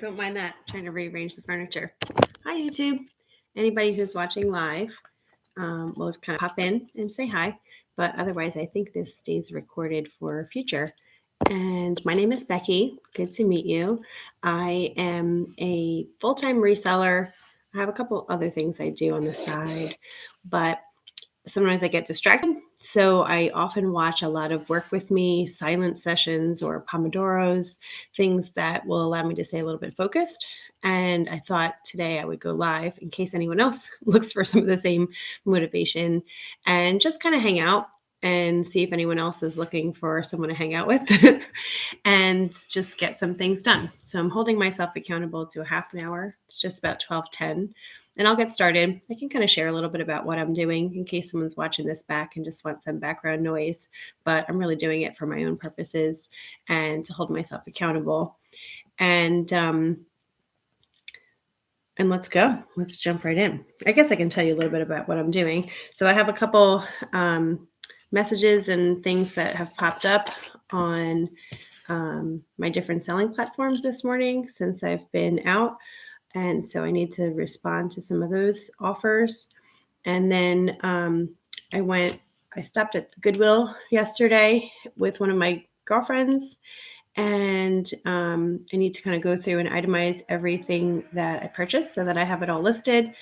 Don't mind that. I'm trying to rearrange the furniture. Hi, YouTube. Anybody who's watching live will kind of pop in and say hi. But otherwise, I think this stays recorded for future. And my name is Becky. Good to meet you. I am a full-time reseller. I have a couple other things I do on the side, but sometimes I get distracted. So I often watch a lot of Work With Me silent sessions or Pomodoros, things that will allow me to stay a little bit focused. And I thought today I would go live in case anyone else looks for some of the same motivation and just kind of hang out and see if anyone else is looking for someone to hang out with and just get some things done. So I'm holding myself accountable to a half an hour. It's just about 12:10. And I'll get started. I can kind of share a little bit about what I'm doing in case someone's watching this back and just wants some background noise. But I'm really doing it for my own purposes and to hold myself accountable. And let's go. Let's jump right in. I guess I can tell you a little bit about what I'm doing. So I have a couple messages and things that have popped up on my different selling platforms this morning since I've been out. And so I need to respond to some of those offers. And then I stopped at the Goodwill yesterday with one of my girlfriends. And I need to kind of go through and itemize everything that I purchased so that I have it all listed.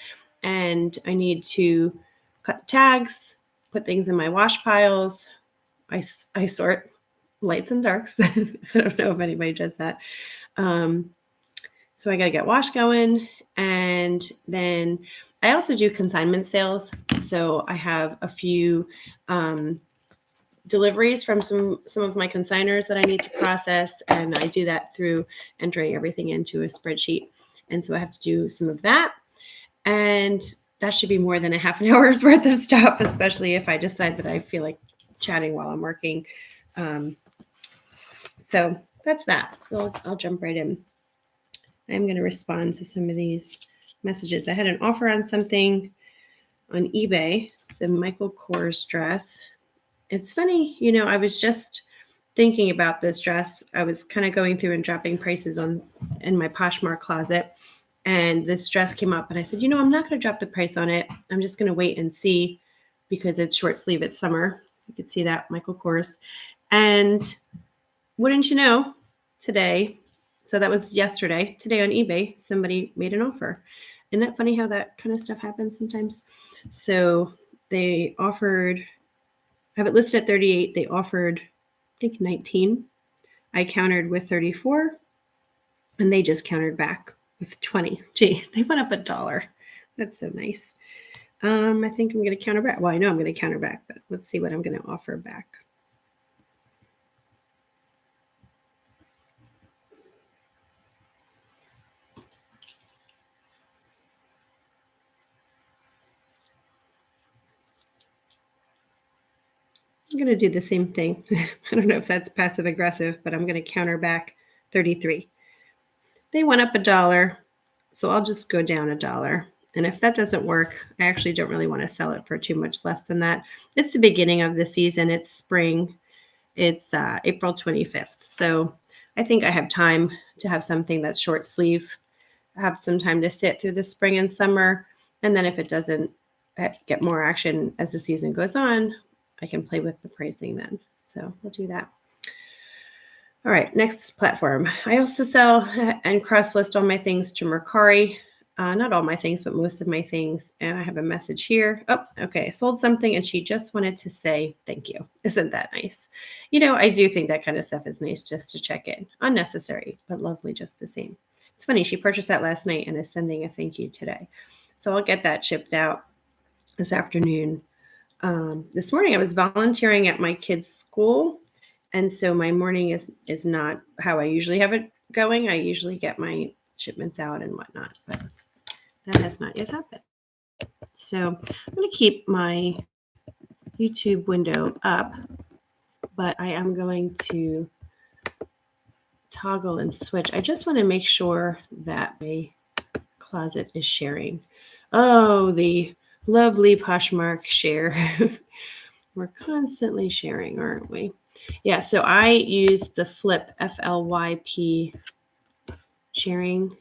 And I need to cut tags, put things in my wash piles. I sort lights and darks. I don't know if anybody does that. So I got to get wash going. And then I also do consignment sales. So I have a few deliveries from some of my consigners that I need to process. And I do that through entering everything into a spreadsheet. And so I have to do some of that. And that should be more than a half an hour's worth of stuff, especially if I decide that I feel like chatting while I'm working. So that's that. So I'll jump right in. I'm going to respond to some of these messages. I had an offer on something on eBay. It's a Michael Kors dress. It's funny, I was just thinking about this dress. I was kind of going through and dropping prices in my Poshmark closet. And this dress came up and I said, I'm not going to drop the price on it. I'm just going to wait and see because it's short sleeve. It's summer. You could see that, Michael Kors. And wouldn't you know, today, so that was yesterday. Today on eBay, somebody made an offer. Isn't that funny how that kind of stuff happens sometimes? So they offered, I have it listed at 38. They offered, I think, 19. I countered with 34, and they just countered back with 20. Gee, they went up $1. That's so nice. I think I'm going to counter back. Well, I know I'm going to counter back, but let's see what I'm going to offer back. I'm going to do the same thing. I don't know if that's passive aggressive, but I'm going to counter back 33. They went up $1, so I'll just go down $1. And if that doesn't work, I actually don't really want to sell it for too much less than that. It's the beginning of the season. It's spring. It's April 25th. So I think I have time to have something that's short sleeve, have some time to sit through the spring and summer. And then if it doesn't get more action as the season goes on, I can play with the pricing then. So we'll do that. All right, next platform. I also sell and cross-list all my things to Mercari. Not all my things, but most of my things. And I have a message here. Oh, okay. I sold something and she just wanted to say thank you. Isn't that nice? I do think that kind of stuff is nice just to check in. Unnecessary, but lovely just the same. It's funny. She purchased that last night and is sending a thank you today. So I'll get that shipped out this afternoon. This morning I was volunteering at my kids' school. And so my morning is not how I usually have it going. I usually get my shipments out and whatnot, but that has not yet happened. So I'm going to keep my YouTube window up, but I am going to toggle and switch. I just want to make sure that my closet is sharing. Oh, the lovely Poshmark share. We're constantly sharing, aren't we? Yeah, so I use the Flip, F-L-Y-P sharing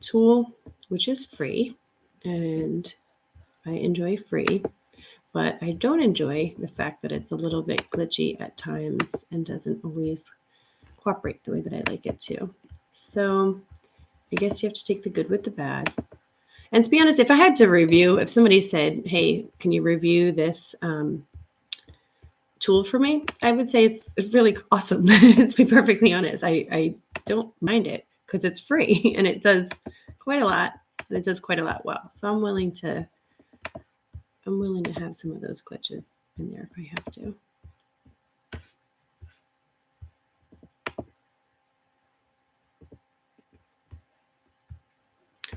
tool, which is free, and I enjoy free, but I don't enjoy the fact that it's a little bit glitchy at times and doesn't always cooperate the way that I like it to. So I guess you have to take the good with the bad. And to be honest, if I had to review, if somebody said, hey, can you review this tool for me? I would say it's really awesome. To be perfectly honest, I don't mind it because it's free and it does quite a lot. And it does quite a lot well. So I'm willing to have some of those glitches in there if I have to.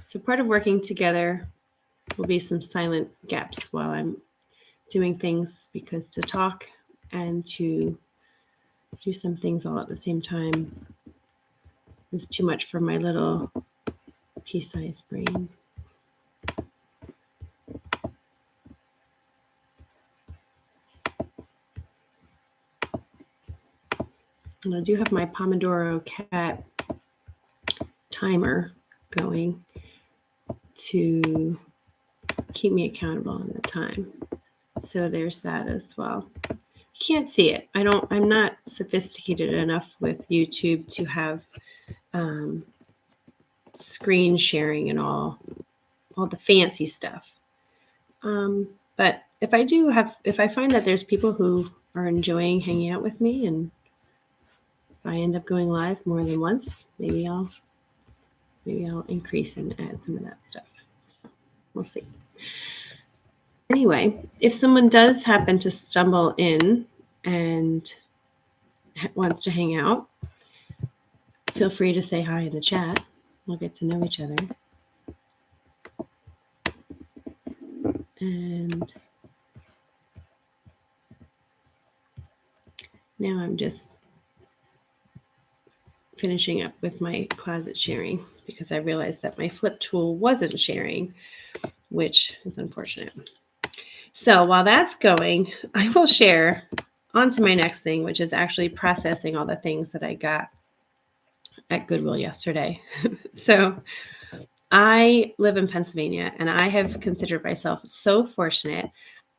So part of working together will be some silent gaps while I'm doing things, because to talk and to do some things all at the same time is too much for my little pea-sized brain. And I do have my Pomodoro cat timer going to keep me accountable on the time. So there's that as well. You can't see it. I'm not sophisticated enough with YouTube to have screen sharing and all the fancy stuff. But if I find that there's people who are enjoying hanging out with me, and if I end up going live more than once, maybe I'll increase and add some of that stuff. We'll see. Anyway, if someone does happen to stumble in and wants to hang out, feel free to say hi in the chat. We'll get to know each other. And now I'm just finishing up with my closet sharing because I realized that my flip tool wasn't sharing, which is unfortunate. So while that's going, I will share on to my next thing, which is actually processing all the things that I got at Goodwill yesterday. So I live in Pennsylvania, and I have considered myself so fortunate.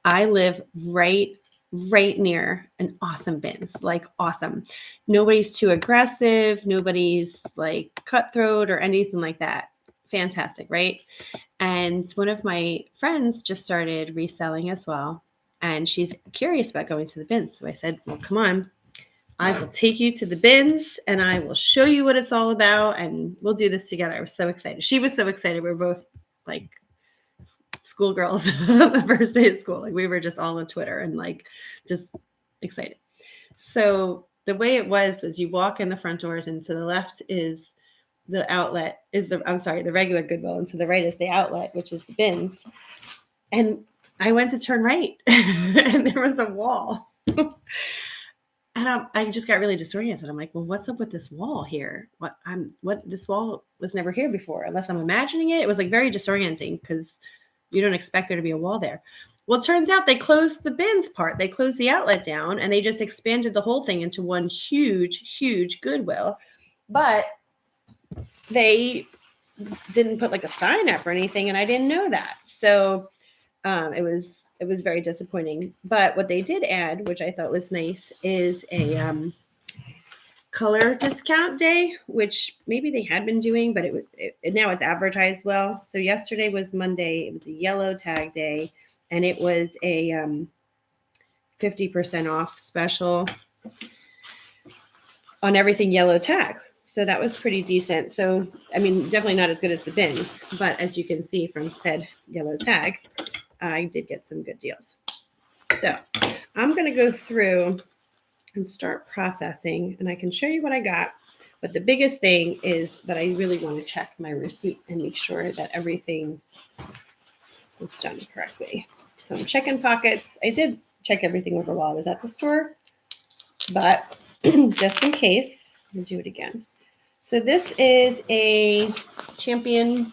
I live right near an awesome bins, like awesome. Nobody's too aggressive. Nobody's like cutthroat or anything like that. Fantastic, right? And one of my friends just started reselling as well, and she's curious about going to the bins. So I said, well, come on. I will take you to the bins and I will show you what it's all about, and we'll do this together. I was so excited. She was so excited. We were both like schoolgirls the first day of school. Like we were just all on Twitter and like just excited. So the way it was you walk in the front doors, and to the left is the outlet, the regular Goodwill, and to the right is the outlet, which is the bins. And I went to turn right and there was a wall. And I just got really disoriented. I'm like, well, what's up with this wall here? This wall was never here before, unless I'm imagining it. It was like very disorienting because you don't expect there to be a wall there. Well, it turns out they closed the bins part. They closed the outlet down and they just expanded the whole thing into one huge, huge Goodwill. But they didn't put like a sign up or anything, and I didn't know that. So it was very disappointing. But what they did add, which I thought was nice, is a color discount day, which maybe they had been doing, but now it's advertised well. So yesterday was Monday. It was a yellow tag day, and it was a 50% off special on everything yellow tag. So that was pretty decent. So, I mean, definitely not as good as the bins, but as you can see from said yellow tag, I did get some good deals. So I'm going to go through and start processing, and I can show you what I got. But the biggest thing is that I really want to check my receipt and make sure that everything was done correctly. So I'm checking pockets. I did check everything over while I was at the store, but just in case, I'm going to do it again. So this is a Champion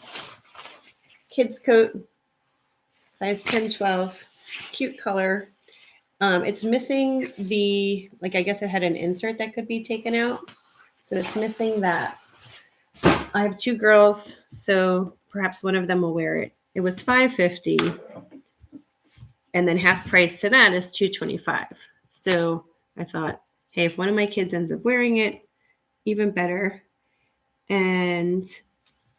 kids coat, size 10-12, cute color. It's missing I guess it had an insert that could be taken out. So it's missing that. I have 2 girls, so perhaps one of them will wear it. It was $5.50, and then half price to that is $2.25. So I thought, hey, if one of my kids ends up wearing it, even better. And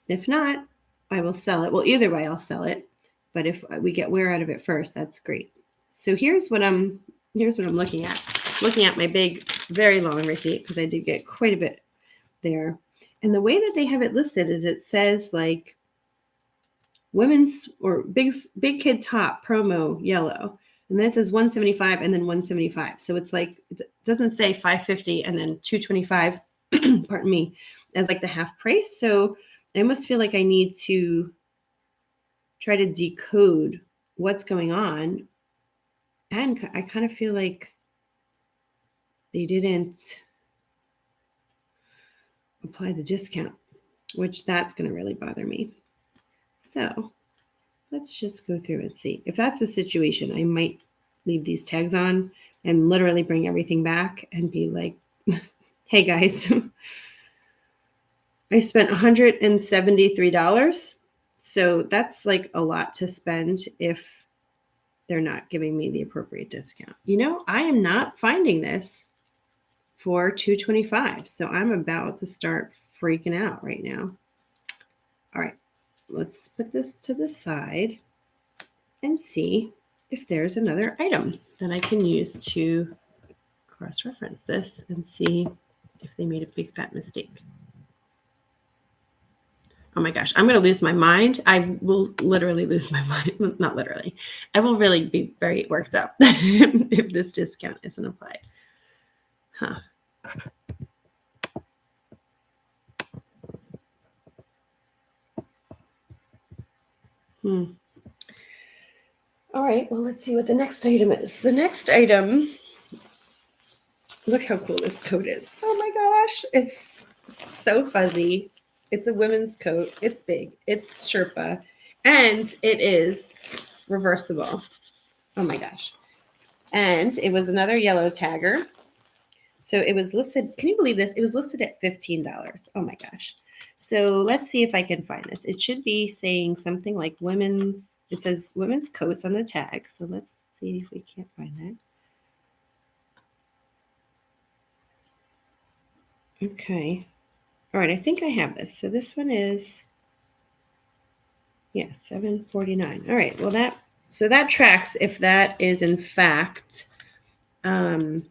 if not, I will sell it. Well, either way, I'll sell it. But if we get wear out of it first, that's great. So here's what I'm looking at. Looking at my big, very long receipt because I did get quite a bit there. And the way that they have it listed is it says like women's or big kid top promo yellow. And then it says 175 and then 175. So it's like it doesn't say 550 and then 225, pardon me, as like the half price. So I almost feel like I need to try to decode what's going on. And I kind of feel like they didn't apply the discount, which that's going to really bother me. So let's just go through and see. If that's the situation, I might leave these tags on and literally bring everything back and be like, hey guys, I spent $173. So that's like a lot to spend if they're not giving me the appropriate discount. You know, I am not finding this for $225. So I'm about to start freaking out right now. All right, let's put this to the side and see if there's another item that I can use to cross-reference this and see if they made a big fat mistake. Oh my gosh, I'm going to lose my mind. I will literally lose my mind. Not literally. I will really be very worked up if this discount isn't applied. Huh. All right, well, let's see what the next item is. The next item, look how cool this coat is. Oh my gosh, it's so fuzzy. It's a women's coat. It's big. It's Sherpa. And it is reversible. Oh my gosh. And it was another yellow tagger. So it was listed, can you believe this? It was listed at $15. Oh my gosh. So let's see if I can find this. It should be saying something like women's, it says women's coats on the tag. So let's see if we can't find that. Okay. All right, I think I have this. So this one is, yeah, $7.49. All right, well that tracks if that is in fact, if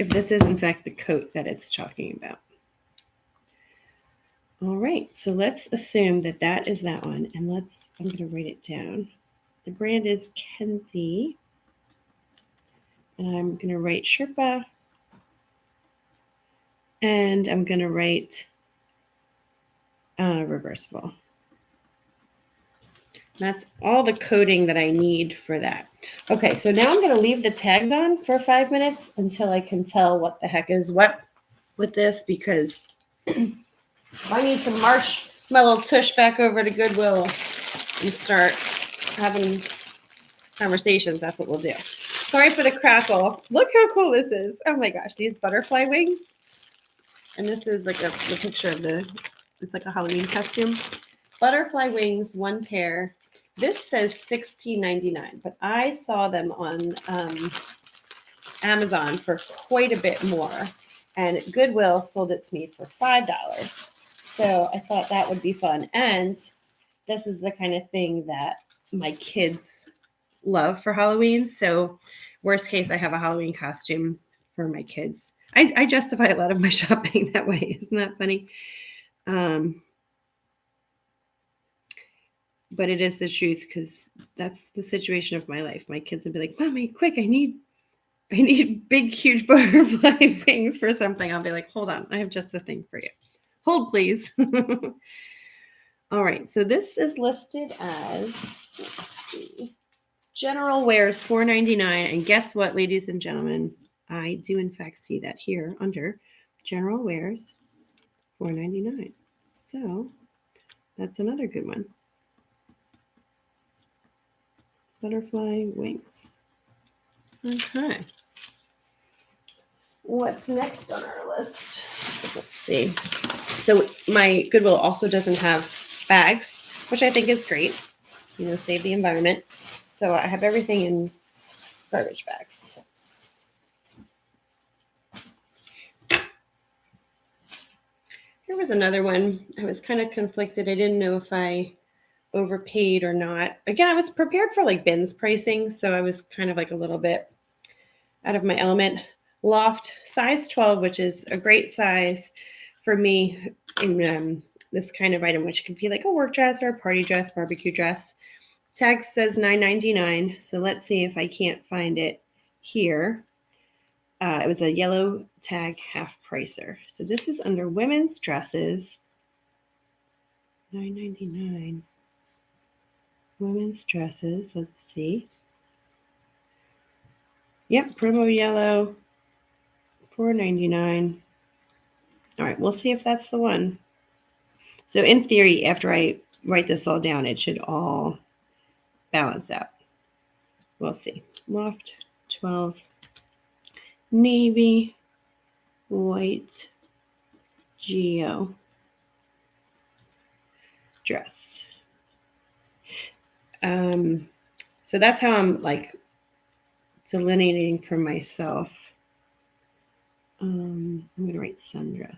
this is in fact the coat that it's talking about. All right, so let's assume that that is that one, and I'm going to write it down. The brand is Kenzie, and I'm going to write Sherpa, and I'm going to write reversible. That's all the coding that I need for that. Okay, so now I'm going to leave the tags on for 5 minutes until I can tell what the heck is what with this, because I need to march my little tush back over to Goodwill and start having conversations. That's what we'll do. Sorry for the crackle. Look how cool this is. Oh my gosh, these butterfly wings. And this is like the picture of it's like a Halloween costume. Butterfly wings, one pair. This says $16.99, but I saw them on Amazon for quite a bit more. And Goodwill sold it to me for $5. So I thought that would be fun. And this is the kind of thing that my kids love for Halloween. So worst case, I have a Halloween costume for my kids. I justify a lot of my shopping that way. Isn't that funny? But it is the truth, because that's the situation of my life. My kids would be like, Mommy, quick, I need big, huge butterfly wings for something. I'll be like, hold on, I have just the thing for you. Hold, please. All right, so this is listed as, let's see, general wears $4.99. And guess what, ladies and gentlemen? I do, in fact, see that here under general wears $4.99. So that's another good one. Butterfly wings. Okay. what's next on our list? Let's see. So my Goodwill also doesn't have bags, which I think is great. Save the environment. So I have everything in garbage bags. Here was another one. I was kind of conflicted. I didn't know if I overpaid or not. Again, I was prepared for like bins pricing, so I was kind of like a little bit out of my element. Loft size 12, which is a great size for me in this kind of item, which could be like a work dress or a party dress, barbecue dress. Tag says $9.99, so let's see if I can't find it here. It was a yellow tag half pricer. So this is under women's dresses. $9.99. Women's dresses. Let's see. Yep, promo yellow. $4.99. All right, we'll see if that's the one. So in theory, after I write this all down, it should all balance out. We'll see. Loft 12. Navy. White. Geo. Dress. So that's how I'm like delineating for myself. I'm going to write sundress.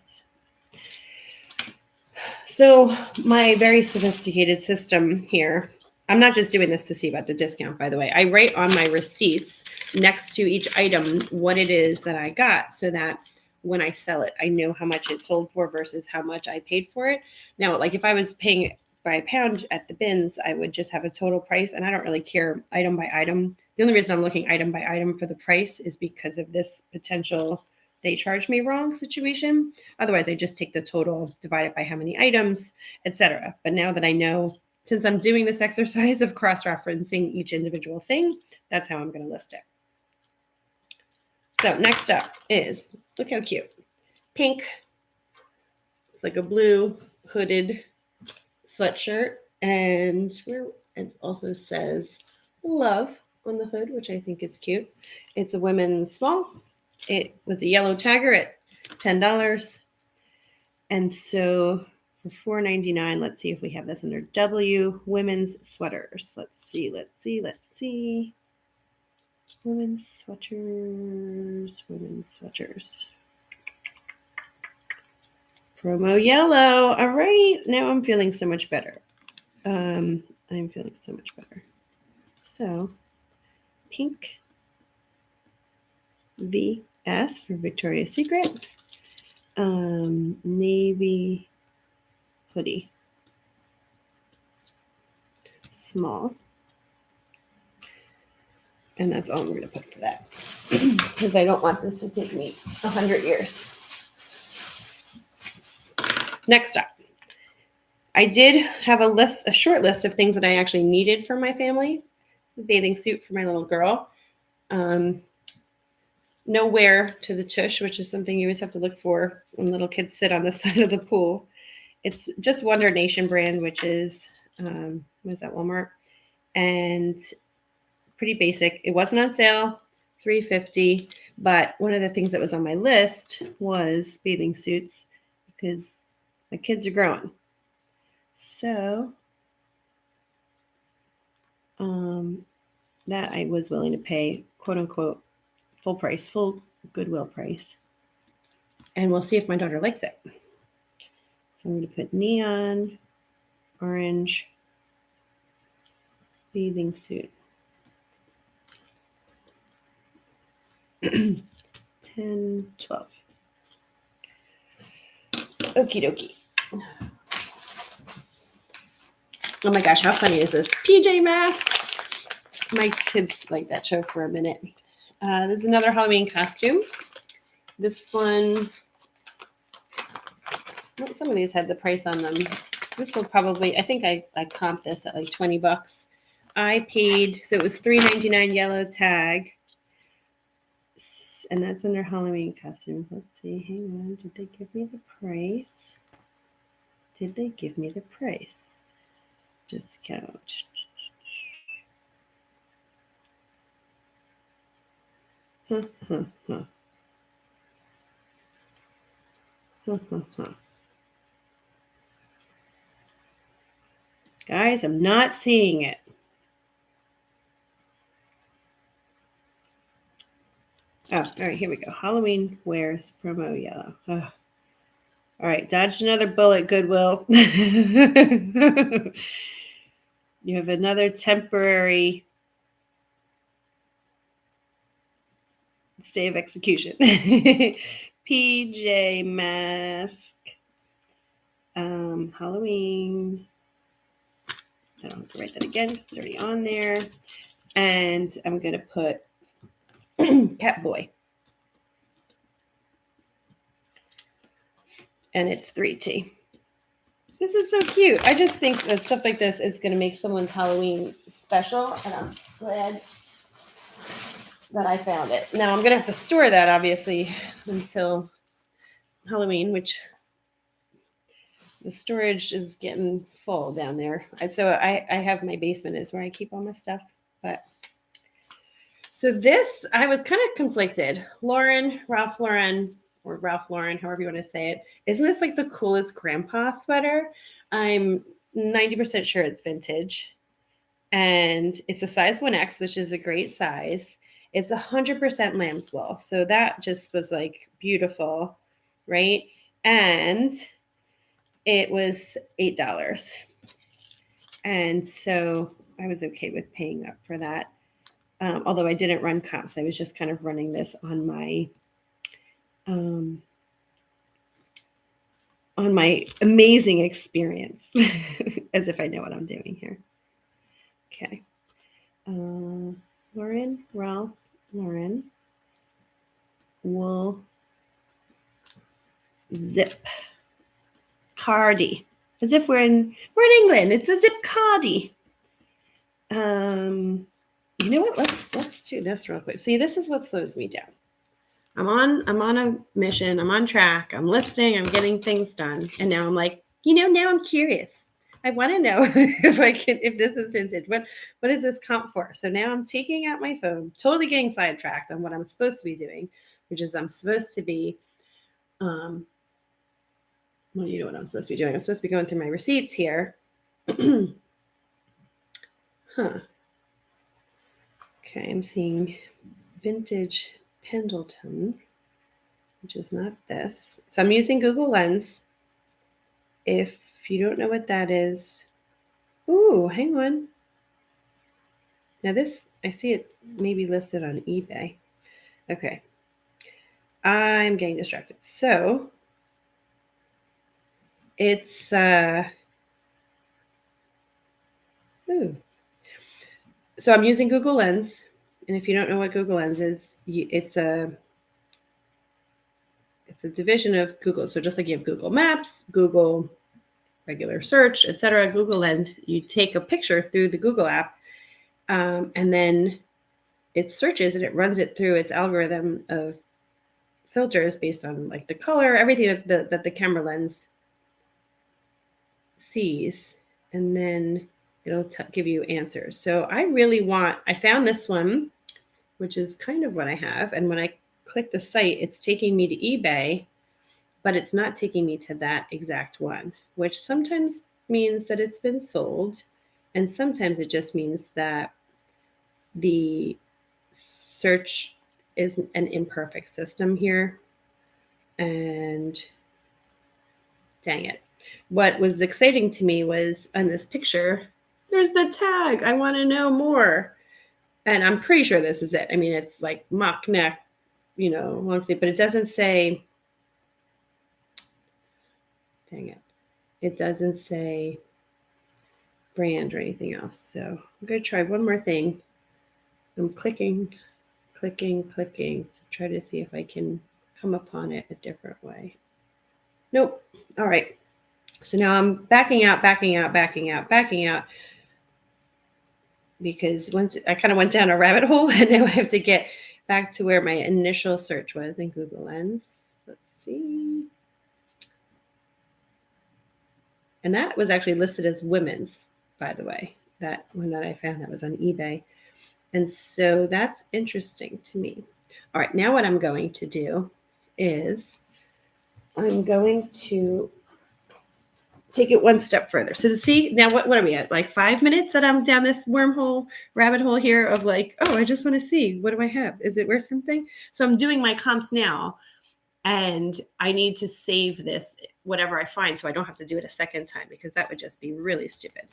So my very sophisticated system here, I'm not just doing this to see about the discount, by the way. I write on my receipts next to each item what it is that I got so that when I sell it, I know how much it sold for versus how much I paid for it. Now, like if I was paying by a pound at the bins, I would just have a total price, and I don't really care item by item. The only reason I'm looking item by item for the price is because of this potential they charge me wrong situation. Otherwise, I just take the total, divide it by how many items, etc. But now that I know, since I'm doing this exercise of cross-referencing each individual thing, that's how I'm going to list it. So next up is, look how cute, pink. It's like a blue hooded sweatshirt, and where it also says love on the hood, which I think is cute. It's a women's small. It was a yellow tagger at $10. And so for $4.99, let's see if we have this under W, women's sweaters. Let's see. Women's sweaters. Promo yellow. All right. Now I'm feeling so much better. So pink VS for Victoria's Secret. Navy hoodie. Small. And that's all I'm going to put for that. Because I don't want this to take me 100 years. Next up. I did have a short list of things that I actually needed for my family. It's a bathing suit for my little girl. No wear to the tush, which is something you always have to look for when little kids sit on the side of the pool. It's just Wonder Nation brand, which is, was that Walmart? And pretty basic. It wasn't on sale, $3.50. But one of the things that was on my list was bathing suits because my kids are growing. So that I was willing to pay, quote unquote, full price, full Goodwill price. And we'll see if my daughter likes it. So I'm going to put neon, orange, bathing suit. 10, 12. Okie dokie. Oh my gosh, how funny is this? PJ Masks. My kids like that show for a minute. This is another Halloween costume. This one, well, some of these had the price on them. This will probably, I think I comped this at like $20. I paid, so it was $3.99 yellow tag. And that's under Halloween costumes. Let's see, hang on. Did they give me the price? Discount. Guys, I'm not seeing it. Oh, all right, here we go. Halloween wears promo yellow. Oh. All right, dodged another bullet, Goodwill. You have another temporary stay of execution. PJ Mask. Halloween. I don't have to write that again. It's already on there. And I'm going to put Catboy. And it's 3T. This is so cute. I just think that stuff like this is going to make someone's Halloween special. And I'm glad that I found it. Now I'm going to have to store that, obviously, until Halloween, which the storage is getting full down there. So I have my basement is where I keep all my stuff. But so this, I was kind of conflicted. Ralph Lauren, or Ralph Lauren, however you want to say it. Isn't this like the coolest grandpa sweater? I'm 90% sure it's vintage. And it's a size 1X, which is a great size. It's 100% lamb's wool. So that just was like beautiful, right? And it was $8. And so I was okay with paying up for that. Although I didn't run comps. I was just kind of running this on my amazing experience, as if I know what I'm doing here. Okay. Ralph Lauren wool zip cardi, as if we're in England. It's a zip cardi. You know what? Let's do this real quick. See, this is what slows me down. I'm on a mission. I'm on track. I'm listing. I'm getting things done. And now I'm like, now I'm curious. I want to know if this is vintage. What is this comp for? So now I'm taking out my phone, totally getting sidetracked on what I'm supposed to be doing, which is I'm supposed to be, well, you know what I'm supposed to be doing. I'm supposed to be going through my receipts here. Okay, I'm seeing vintage Pendleton, which is not this. So I'm using Google Lens. If you don't know what that is, ooh, hang on. Now this, I see it maybe listed on eBay. Okay. I'm getting distracted. So it's, So I'm using Google Lens. And if you don't know what Google Lens is, it's a division of Google. So just like you have Google Maps, Google regular search, etc., Google Lens, you take a picture through the Google app, and then it searches and it runs it through its algorithm of filters based on like the color, everything that the camera lens sees, and then it'll give you answers. So I found this one, which is kind of what I have. And when I click the site, it's taking me to eBay, but it's not taking me to that exact one, which sometimes means that it's been sold. And sometimes it just means that the search is an imperfect system here. And dang it. What was exciting to me was on this picture, there's the tag. I want to know more. And I'm pretty sure this is it. I mean, it's like mock neck, long sleeve, but it doesn't say, dang it. It doesn't say brand or anything else. So I'm going to try one more thing. I'm clicking to try to see if I can come upon it a different way. Nope. All right. So now I'm backing out, because once I kind of went down a rabbit hole, and now I have to get back to where my initial search was in Google Lens. Let's see. And that was actually listed as women's, by the way. That one that I found that was on eBay. And so that's interesting to me. All right, now what I'm going to do is I'm going to take it one step further. So to see now, what are we at? Like 5 minutes that I'm down this rabbit hole here of like, oh, I just want to see, what do I have? Is it worth something? So I'm doing my comps now, and I need to save this, whatever I find, so I don't have to do it a second time, because that would just be really stupid.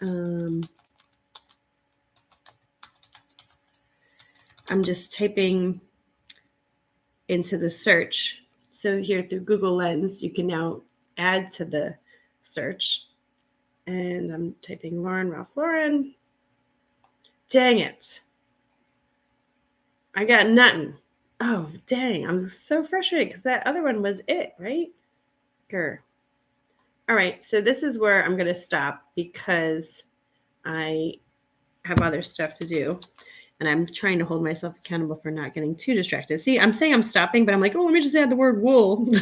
I'm just typing into the search. So here through Google Lens, you can now add to the search. And I'm typing Ralph Lauren. Dang it. I got nothing. Oh, dang. I'm so frustrated because that other one was it, right? Grr. All right. So this is where I'm going to stop because I have other stuff to do. And I'm trying to hold myself accountable for not getting too distracted. See, I'm saying I'm stopping, but I'm like, oh, let me just add the word wool.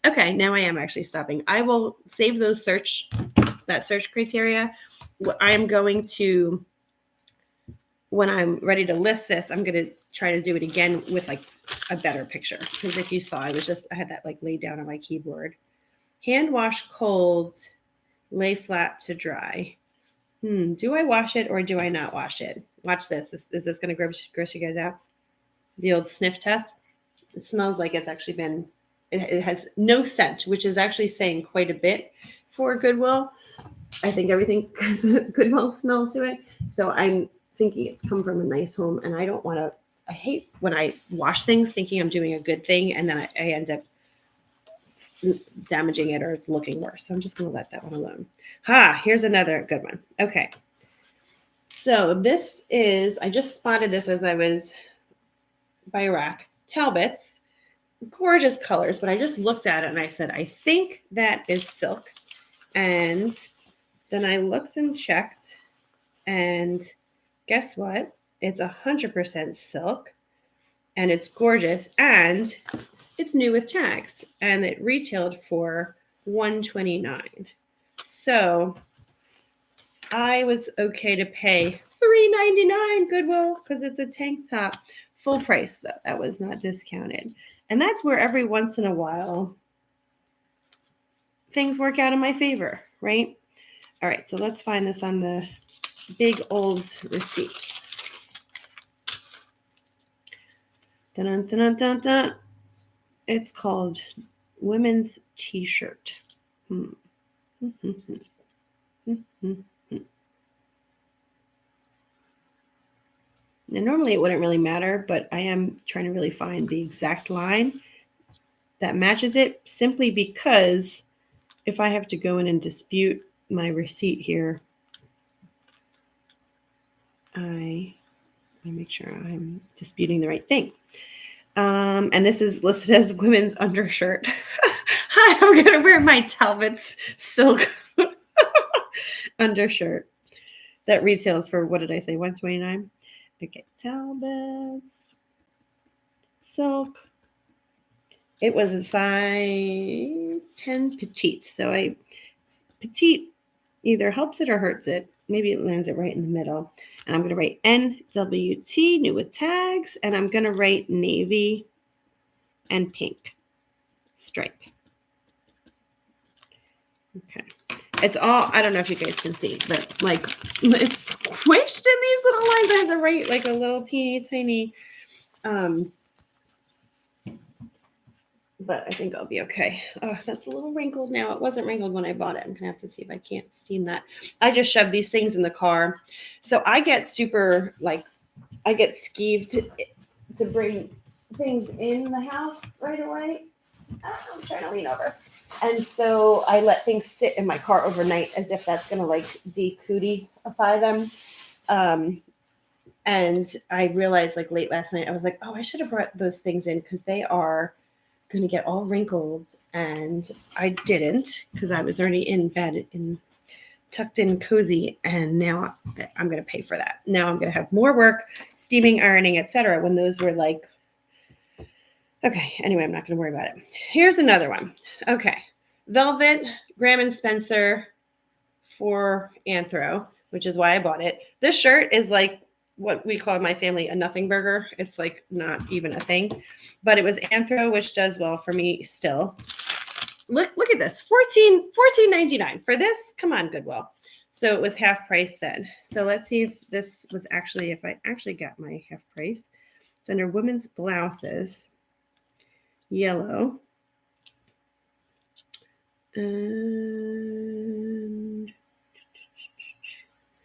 Okay, now I am actually stopping. I will save that search criteria. I am going to, when I'm ready to list this, I'm going to try to do it again with like a better picture. Because if you saw, I had that like laid down on my keyboard. Hand wash cold, lay flat to dry. Do I wash it or do I not wash it? Watch this. Is this going to gross you guys out? The old sniff test. It smells like it's actually been, it has no scent, which is actually saying quite a bit for Goodwill. I think everything has a Goodwill smell to it. So I'm thinking it's come from a nice home, and I don't want to, I hate when I wash things thinking I'm doing a good thing, and then I end up damaging it, or it's looking worse. So I'm just going to let that one alone. Here's another good one. Okay. So this is, I just spotted this as I was by rack. Talbots, gorgeous colors, but I just looked at it and I said, I think that is silk. And then I looked and checked, and guess what? It's 100% silk, and it's gorgeous, and it's new with tags, and it retailed for $129. So I was okay to pay $3.99 Goodwill because it's a tank top. Full price, though. That was not discounted. And that's where every once in a while things work out in my favor, right? All right, so let's find this on the big old receipt. Dun, dun, dun, dun, dun. It's called Women's T-shirt. Now, normally it wouldn't really matter, but I am trying to really find the exact line that matches it, simply because if I have to go in and dispute my receipt here, let me make sure I'm disputing the right thing. And this is listed as women's undershirt. I'm going to wear my Talbot's silk undershirt that retails for, what did I say, $129? Okay, Talbot's silk. It was a size 10 petite. So petite either helps it or hurts it. Maybe it lands it right in the middle. And I'm going to write NWT, new with tags. And I'm going to write navy and pink stripe. Okay. It's all, I don't know if you guys can see, but like it's squished in these little lines. I have to write like a little teeny tiny, but I think I'll be okay. Oh, that's a little wrinkled now. It wasn't wrinkled when I bought it. I'm gonna have to see if I can't steam that. I just shoved these things in the car. So I get super, like, I get skeeved to bring things in the house right away. I'm trying to lean over. And so I let things sit in my car overnight as if that's going to like de-cootie-ify them. And I realized like late last night, I was like, oh, I should have brought those things in because they are going to get all wrinkled. And I didn't, because I was already in bed and tucked in cozy. And now I'm going to pay for that. Now I'm going to have more work, steaming, ironing, etc. when those were like, okay, anyway, I'm not going to worry about it. Here's another one. Okay, Velvet, Graham & Spencer for Anthro, which is why I bought it. This shirt is like what we call in my family a nothing burger. It's like not even a thing, but it was Anthro, which does well for me still. Look at this, $14.99 for this. Come on, Goodwill. So it was half price then. So let's see if this was actually, if I actually got my half price. It's under women's blouses, yellow. And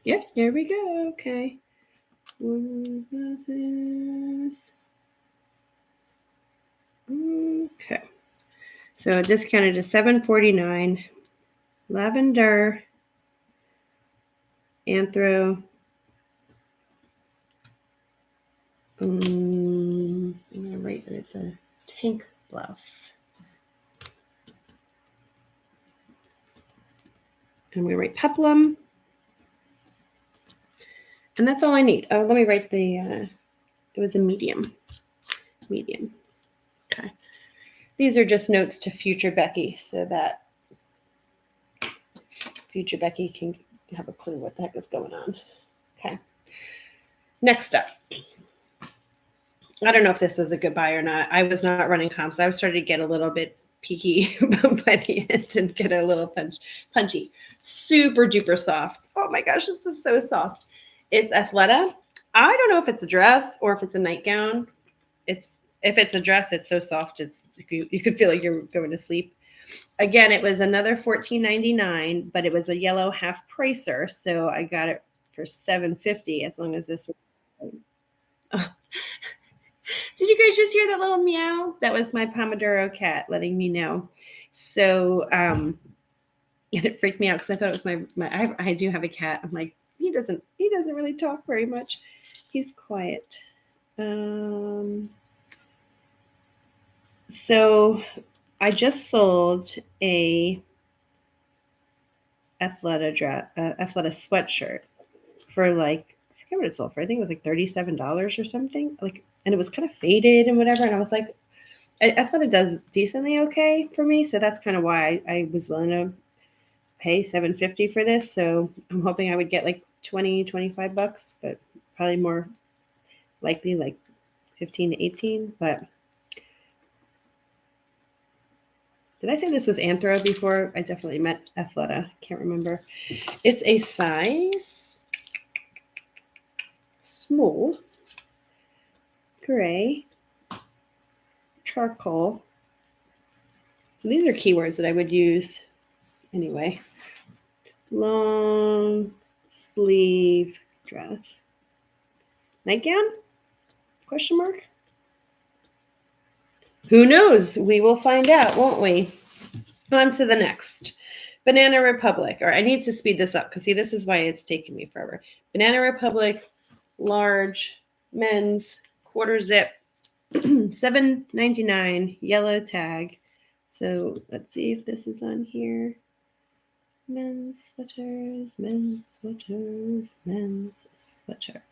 yeah, here we go. Okay. Okay. So discounted to $7.49. Lavender, Anthro. I'm going to write that it's a tank blouse. And we write peplum. And that's all I need. Oh, let me write the, it was a medium. Medium. Okay. These are just notes to future Becky so that future Becky can have a clue what the heck is going on. Okay. Next up. I don't know if this was a good buy or not. I was not running comps. I was starting to get a little bit peaky by the end and get a little punchy. Super duper soft. Oh my gosh, this is so soft. It's Athleta. I don't know if it's a dress or if it's a nightgown. If it's a dress, it's so soft. It's you could feel like you're going to sleep. Again, it was another $14.99, but it was a yellow half pricer, so I got it for $7.50. As long as this was. Oh. Did you guys just hear that little meow? That was my Pomodoro cat letting me know. So, and it freaked me out because I thought it was my I do have a cat. I'm like, he doesn't really talk very much. He's quiet. So I just sold a Athleta sweatshirt for like, I forget what it sold for. I think it was like $37 or something. Like, and it was kind of faded and whatever. And I was like, I thought it does decently okay for me. So that's kind of why I was willing to pay $7.50 for this. So I'm hoping I would get like 20, 25 bucks, but probably more likely like 15 to 18. But did I say this was Anthro before? I definitely meant Athleta. Can't remember. It's a size small, gray, charcoal. So these are keywords that I would use anyway. Long sleeve dress. Nightgown? Question mark? Who knows? We will find out, won't we? On to the next. Banana Republic. Or I need to speed this up because see, this is why it's taking me forever. Banana Republic, large, men's, quarter zip, $7.99, yellow tag. So let's see if this is on here. Men's sweaters, men's sweaters, men's sweaters.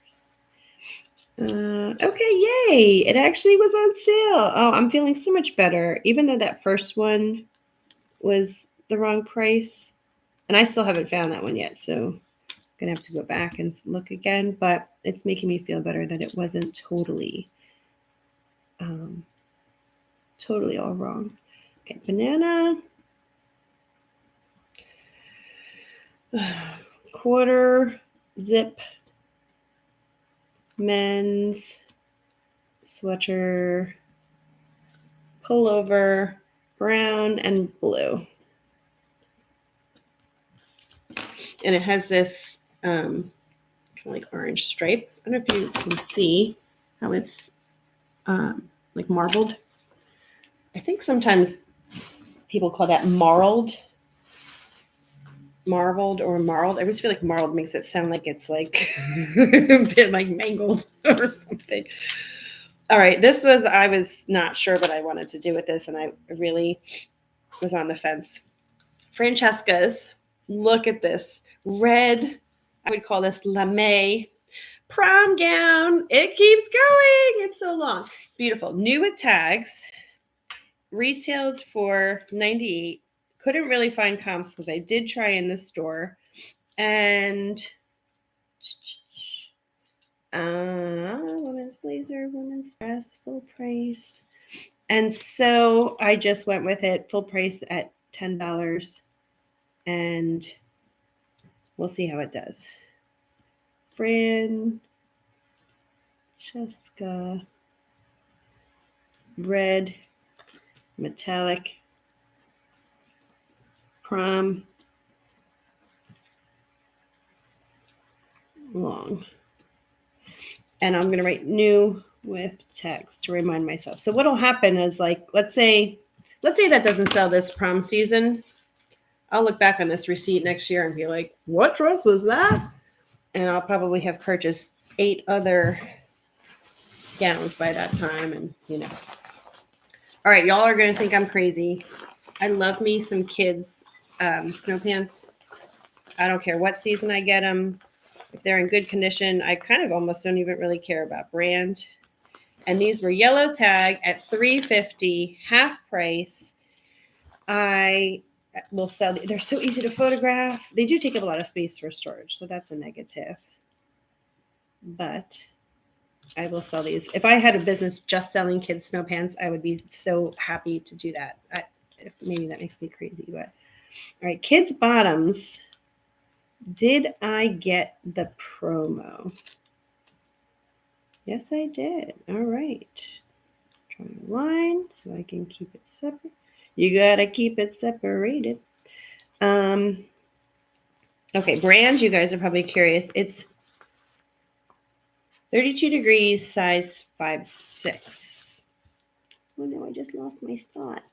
Okay, yay! It actually was on sale. Oh, I'm feeling so much better. Even though that first one was the wrong price. And I still haven't found that one yet. So I'm going to have to go back and look again. But it's making me feel better that it wasn't totally all wrong. Okay, banana. Quarter zip. Men's sweater, pullover, brown and blue. And it has this kind of like orange stripe. I don't know if you can see how it's like marbled. I think sometimes people call that marled or marled. I always feel like marled makes it sound like it's like a bit like mangled or something. All right, I was not sure what I wanted to do with this, and I really was on the fence. Francesca's, look at this. Red, I would call this lame prom gown. It keeps going. It's so long. Beautiful. New with tags. Retailed for $98. Couldn't really find comps because I did try in the store. And Women's blazer, women's dress, full price. And so I just went with it, full price at $10. And we'll see how it does. Francesca, red, metallic, prom, long. And I'm going to write new with text to remind myself. So what'll happen is, like, let's say that doesn't sell this prom season. I'll look back on this receipt next year and be like, what dress was that? And I'll probably have purchased 8 other gowns by that time. And, all right, y'all are going to think I'm crazy. I love me some kids' snow pants. I don't care what season I get them. If they're in good condition, I kind of almost don't even really care about brand. And these were yellow tag at $3.50, half price. I will sell. They're so easy to photograph. They do take up a lot of space for storage, so that's a negative. But I will sell these. If I had a business just selling kids' snow pants, I would be so happy to do that. Maybe that makes me crazy, but all right, kids' bottoms. Did I get the promo? Yes, I did. All right. Try a line so I can keep it separate. You gotta keep it separated. Okay, brand, you guys are probably curious. It's 32 degrees, size 5'6". Oh no, I just lost my spot.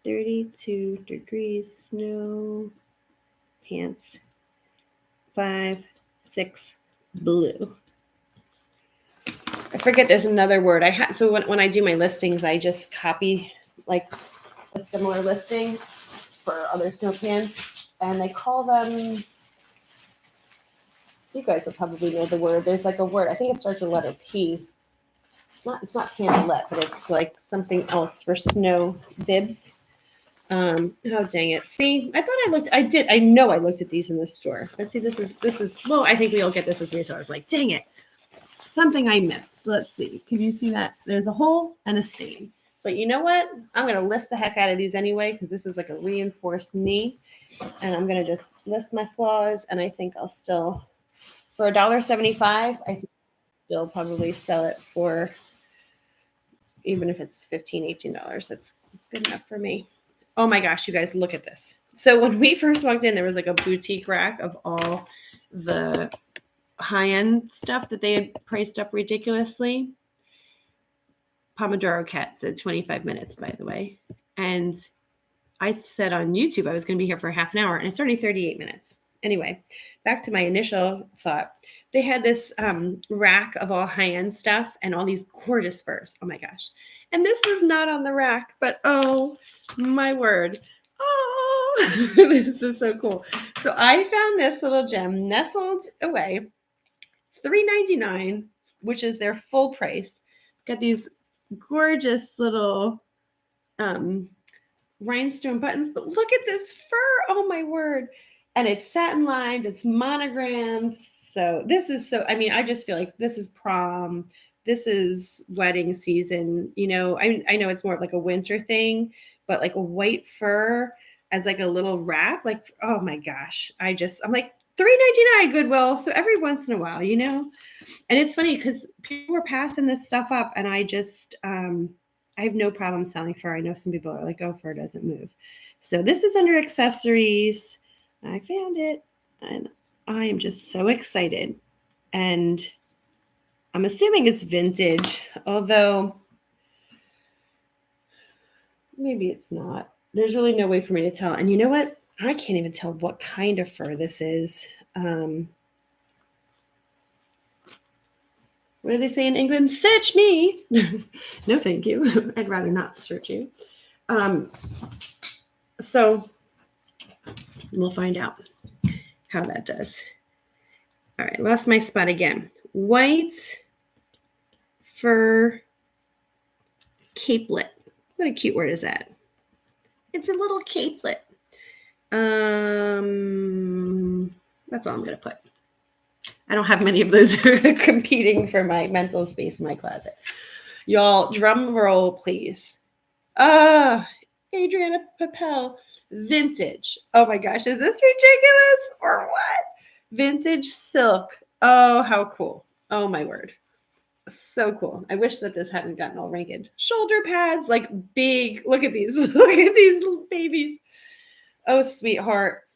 32 degrees, snow pants, 5'6", blue. I forget there's another word. So when I do my listings, I just copy like a similar listing for other snow pants, and they call them. You guys will probably know the word. There's like a word. I think it starts with the letter P. It's not pantalette, but it's like something else for snow bibs. Oh dang it! See, I thought I looked. I know I looked at these in the store. But see, this is. Well, I think we all get this as resellers. Like, dang it, something I missed. Let's see. Can you see that? There's a hole and a stain. But you know what? I'm gonna list the heck out of these anyway because this is like a reinforced knee, and I'm gonna just list my flaws. And I think I'll still, for $1.75, I think I'll still probably sell it for, even if it's $15, $18. That's good enough for me. Oh my gosh, you guys, look at this. So when we first walked in, there was like a boutique rack of all the high-end stuff that they had priced up ridiculously. Pomodoro Cat said 25 minutes, by the way. And I said on YouTube I was going to be here for half an hour, and it's already 38 minutes. Anyway, back to my initial thought. They had this rack of all high-end stuff and all these gorgeous furs. Oh my gosh. And this was not on the rack, but oh my word. Oh, this is so cool. So I found this little gem nestled away, $3.99, which is their full price. Got these gorgeous little rhinestone buttons, but look at this fur. Oh my word. And it's satin lined, it's monogrammed. So this is I just feel like this is prom. This is wedding season. I know it's more of like a winter thing, but like a white fur as like a little wrap, like, oh my gosh. I'm like, $3.99 Goodwill. So every once in a while, and it's funny because people were passing this stuff up, and I just, I have no problem selling fur. I know some people are like, oh, fur doesn't move. So this is under accessories. I found it, and I am just so excited. And I'm assuming it's vintage, although maybe it's not. There's really no way for me to tell. And you know what? I can't even tell what kind of fur this is. What do they say in England? Search me. No, thank you. I'd rather not search you. So we'll find out how that does. All right, lost my spot again. White fur capelet. What a cute word is that? It's a little capelet. That's all I'm going to put. I don't have many of those competing for my mental space in my closet. Y'all, drum roll, please. Adriana Papel, vintage. Oh my gosh, is this ridiculous or what? Vintage silk. Oh, how cool. Oh my word. So cool. I wish that this hadn't gotten all wrinkled. Shoulder pads, like big. Look at these. Look at these little babies. Oh, sweetheart.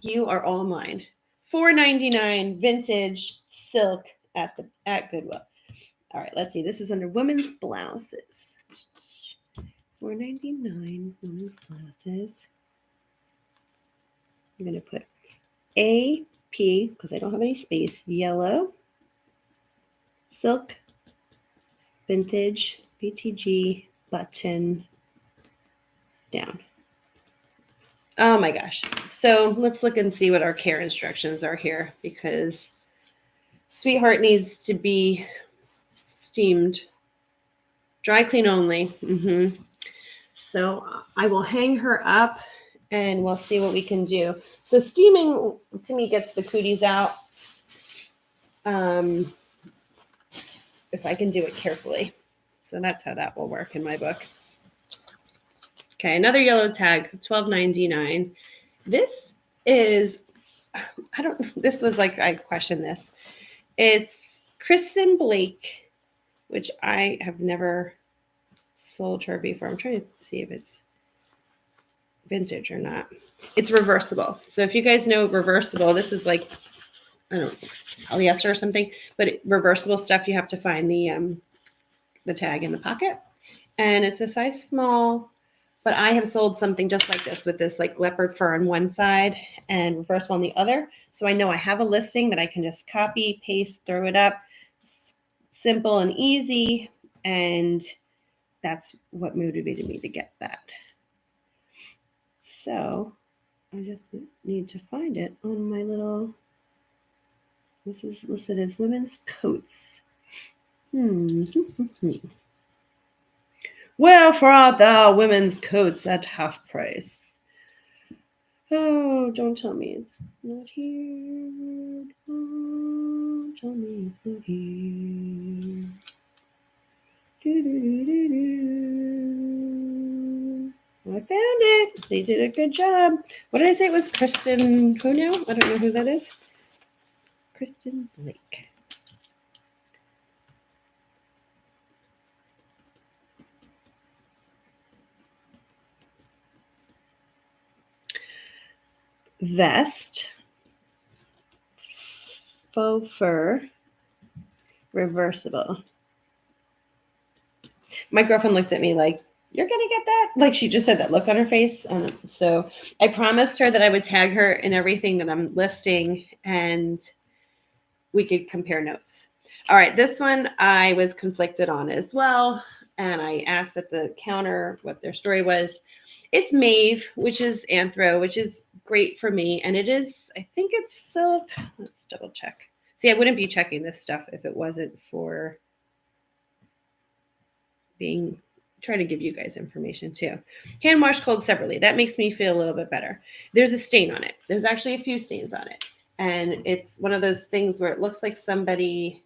You are all mine. $4.99 vintage silk at Goodwill. All right, let's see. This is under women's blouses. $4.99 women's blouses. I'm going to put AP, because I don't have any space, yellow, silk, vintage, BTG, button, down. Oh my gosh. So let's look and see what our care instructions are here, because sweetheart needs to be steamed. Dry clean only. So I will hang her up and we'll see what we can do. So steaming to me gets the cooties out. If I can do it carefully. So that's how that will work in my book. Okay, another yellow tag, $12.99. This is, this was like, I questioned this. It's Kristen Blake, which I have never sold her before. I'm trying to see if it's vintage or not. It's reversible. So if you guys know reversible, this is like, I don't know, polyester or something, but reversible stuff, you have to find the tag in the pocket. And it's a size small, but I have sold something just like this with this like leopard fur on one side and reversible on the other. So I know I have a listing that I can just copy, paste, throw it up. It's simple and easy. And that's what motivated me to get that. So I just need to find it on my little, this is listed as women's coats. Well, for all the women's coats at half price. Oh, don't tell me it's not here. Don't tell me it's not here. I found it. They did a good job. What did I say? It was Kristen. Who now? I don't know who that is. Kristen Blake. Vest, faux fur, reversible. My girlfriend looked at me like, you're going to get that? Like she just had that look on her face. So I promised her that I would tag her in everything that I'm listing and we could compare notes. All right, this one I was conflicted on as well. And I asked at the counter what their story was. It's Maeve, which is anthro, which is great for me. And it is, I think it's silk. Let's double check. See, I wouldn't be checking this stuff if it wasn't for trying to give you guys information too. Hand wash cold separately. That makes me feel a little bit better. There's a stain on it. There's actually a few stains on it. And it's one of those things where it looks like somebody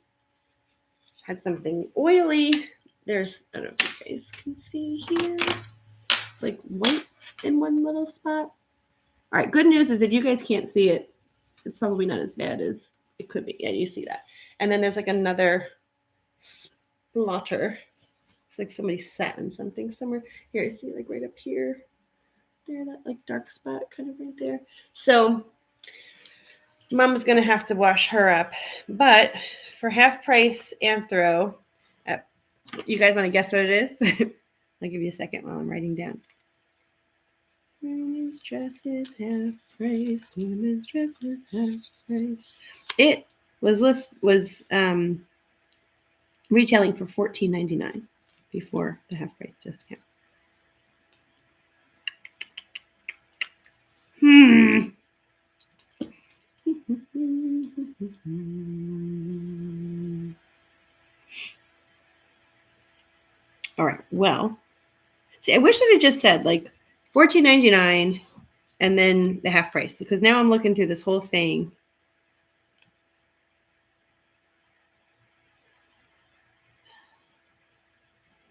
had something oily. There's, I don't know if you guys can see here. It's like white in one little spot. All right, good news is if you guys can't see it, it's probably not as bad as it could be. Yeah, you see that. And then there's like another splotter. It's like somebody sat in something somewhere. Here, I see like right up here. There, that like dark spot kind of right there. So Mom's going to have to wash her up. But for half price anthro, you guys want to guess what it is? I'll give you a second while I'm writing down. Women's dresses half price. Women's dresses half price. It was retailing for $14.99 before the half price discount. All right. Well, see, I wish that it just said like $14.99 and then the half price, because now I'm looking through this whole thing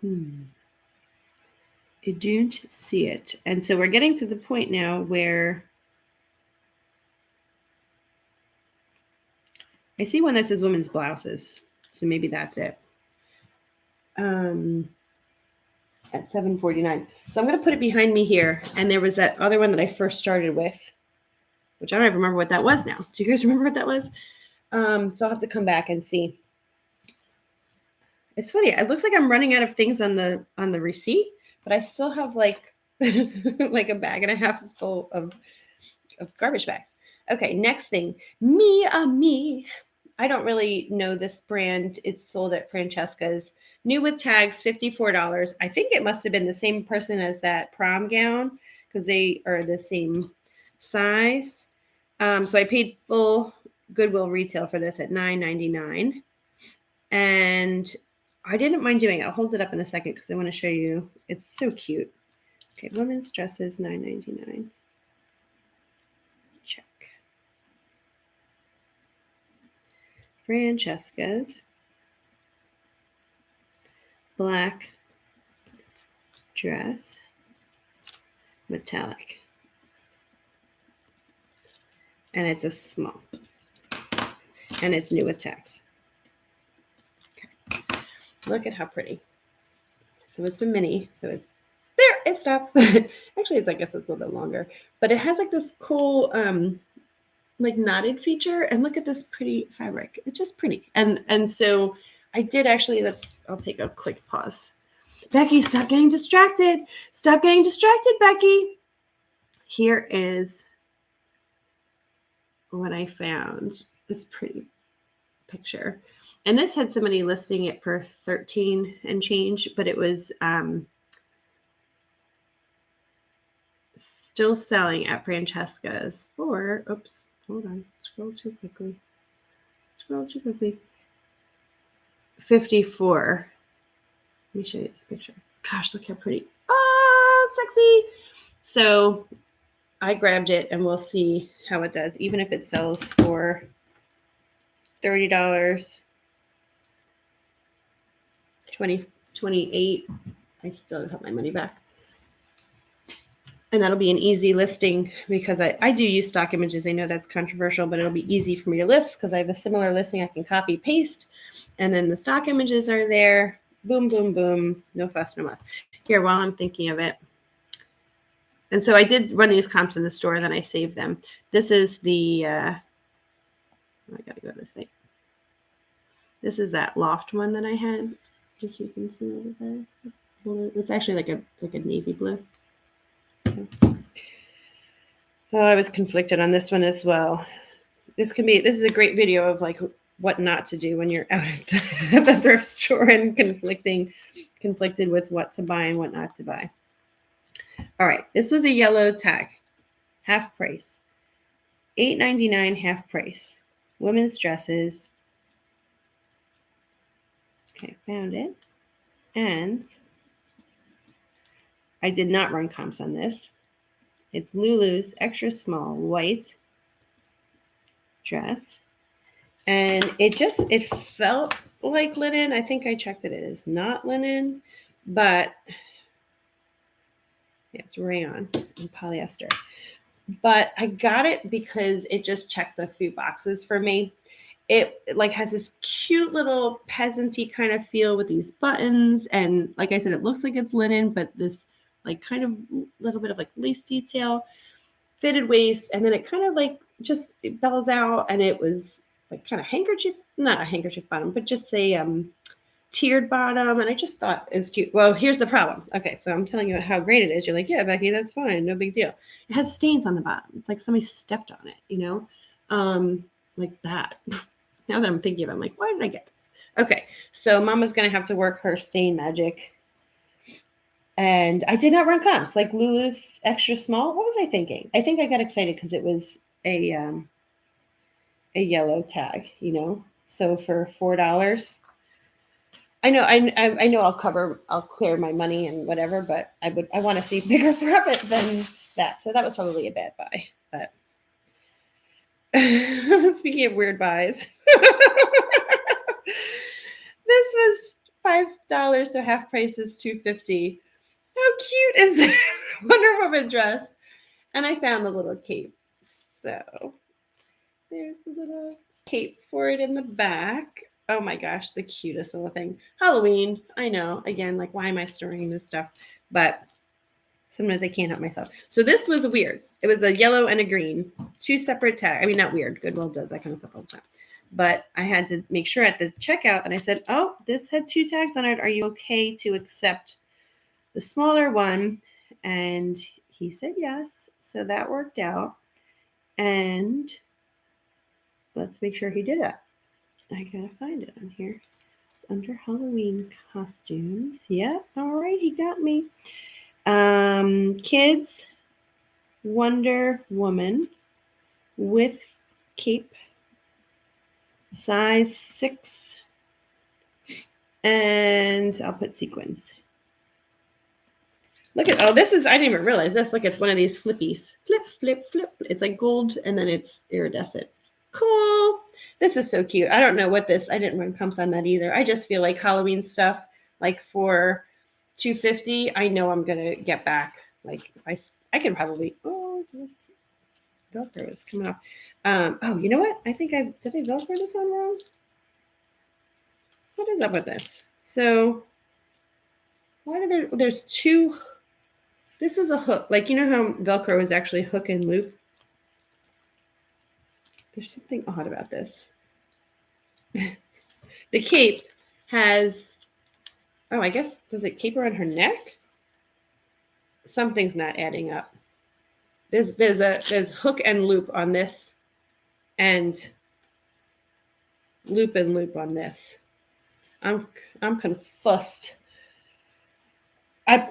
I don't see it. And so we're getting to the point now where I see one that says women's blouses. So maybe that's it. At 7:49. So I'm going to put it behind me here. And there was that other one that I first started with, which I don't even remember what that was now. Do you guys remember what that was? So I'll have to come back and see. It's funny. It looks like I'm running out of things on the receipt, but I still have like like a bag and a half full of garbage bags. Okay, next thing. Me. I don't really know this brand. It's sold at Francesca's. New with tags, $54. I think it must have been the same person as that prom gown because they are the same size. So I paid full Goodwill retail for this at $9.99. And I didn't mind doing it. I'll hold it up in a second because I want to show you. It's so cute. Okay, women's dresses, $9.99. Check. Francesca's. Black dress, metallic. And it's a small. And it's new with tags. Okay. Look at how pretty. So it's a mini. So it's there. It stops. Actually, I guess it's a little bit longer. But it has like this cool like knotted feature. And look at this pretty fabric. It's just pretty. And so I did actually, I'll take a quick pause. Becky, stop getting distracted. Stop getting distracted, Becky. Here is what I found. This pretty picture. And this had somebody listing it for $13 and change, but it was still selling at Francesca's for, oops, hold on, scroll too quickly. 54. Let me show you this picture. Gosh, look how pretty. Oh, sexy. So I grabbed it and we'll see how it does. Even if it sells for $30, $28, I still have my money back. And that'll be an easy listing because I do use stock images. I know that's controversial, but it'll be easy for me to list because I have a similar listing I can copy, paste, and then the stock images are there. Boom, boom, boom. No fuss, no muss. Here, while I'm thinking of it. And so I did run these comps in the store, and then I saved them. This is the, I got to go to this thing. This is that loft one that I had, just so you can see over there. Blue. It's actually like a navy blue. Okay. Oh, I was conflicted on this one as well. This is a great video of like what not to do when you're out at the thrift store and conflicted with what to buy and what not to buy. All right, this was a yellow tag, half price, $8.99 half price, women's dresses. Okay, found it. And I did not run comps on this. It's Lulu's extra small white dress. And it felt like linen. I think I checked it. It is not linen, but it's rayon and polyester. But I got it because it just checked a few boxes for me. It like has this cute little peasant-y kind of feel with these buttons. And like I said, it looks like it's linen, but this like kind of little bit of like lace detail, fitted waist. And then it kind of like just it bells out. And it was like kind of handkerchief, not a handkerchief bottom, but just a tiered bottom. And I just thought it was cute. Well, here's the problem. Okay, so I'm telling you how great it is. You're like, yeah, Becky, that's fine. No big deal. It has stains on the bottom. It's like somebody stepped on it, you know, like that. Now that I'm thinking of it, I'm like, why did I get this? Okay, so Mama's going to have to work her stain magic. And I did not run comps. Like Lulu's extra small. What was I thinking? I think I got excited because it was a yellow tag, you know. So for $4, I know I'll clear my money and whatever, but I want to see bigger profit than that. So that was probably a bad buy. But speaking of weird buys, this was so half price is $2.50. How cute is this Wonder Woman dress? And I found the little cape. So there's the little cape for it in the back. Oh my gosh, the cutest little thing. Halloween, I know. Again, like, why am I storing this stuff? But sometimes I can't help myself. So this was weird. It was a yellow and a green, two separate tags. I mean, not weird. Goodwill does that kind of stuff all the time. But I had to make sure at the checkout, and I said, oh, this had two tags on it. Are you okay to accept the smaller one? And he said yes. So that worked out. And let's make sure he did it. I gotta find it on here. It's under Halloween costumes. Yeah, all right, he got me. Kids, Wonder Woman with cape, size 6, and I'll put sequins. Look at, oh, this is, I didn't even realize this. Look, it's one of these flippies. Flip, flip, flip. It's like gold, and then it's iridescent. Cool. This is so cute. I don't know what this, I didn't run comps on that either. I just feel like Halloween stuff, like for $2.50, I know I'm going to get back. Like, if I can probably, oh, this Velcro is coming off. Oh, you know what? I think did I Velcro this on wrong? What is up with this? So, why there's two, this is a hook. Like, you know how Velcro is actually hook and loop? There's something odd about this. The cape has, oh, I guess, does it cape around her neck? Something's not adding up. There's hook and loop on this, and loop and loop on this. I'm confused.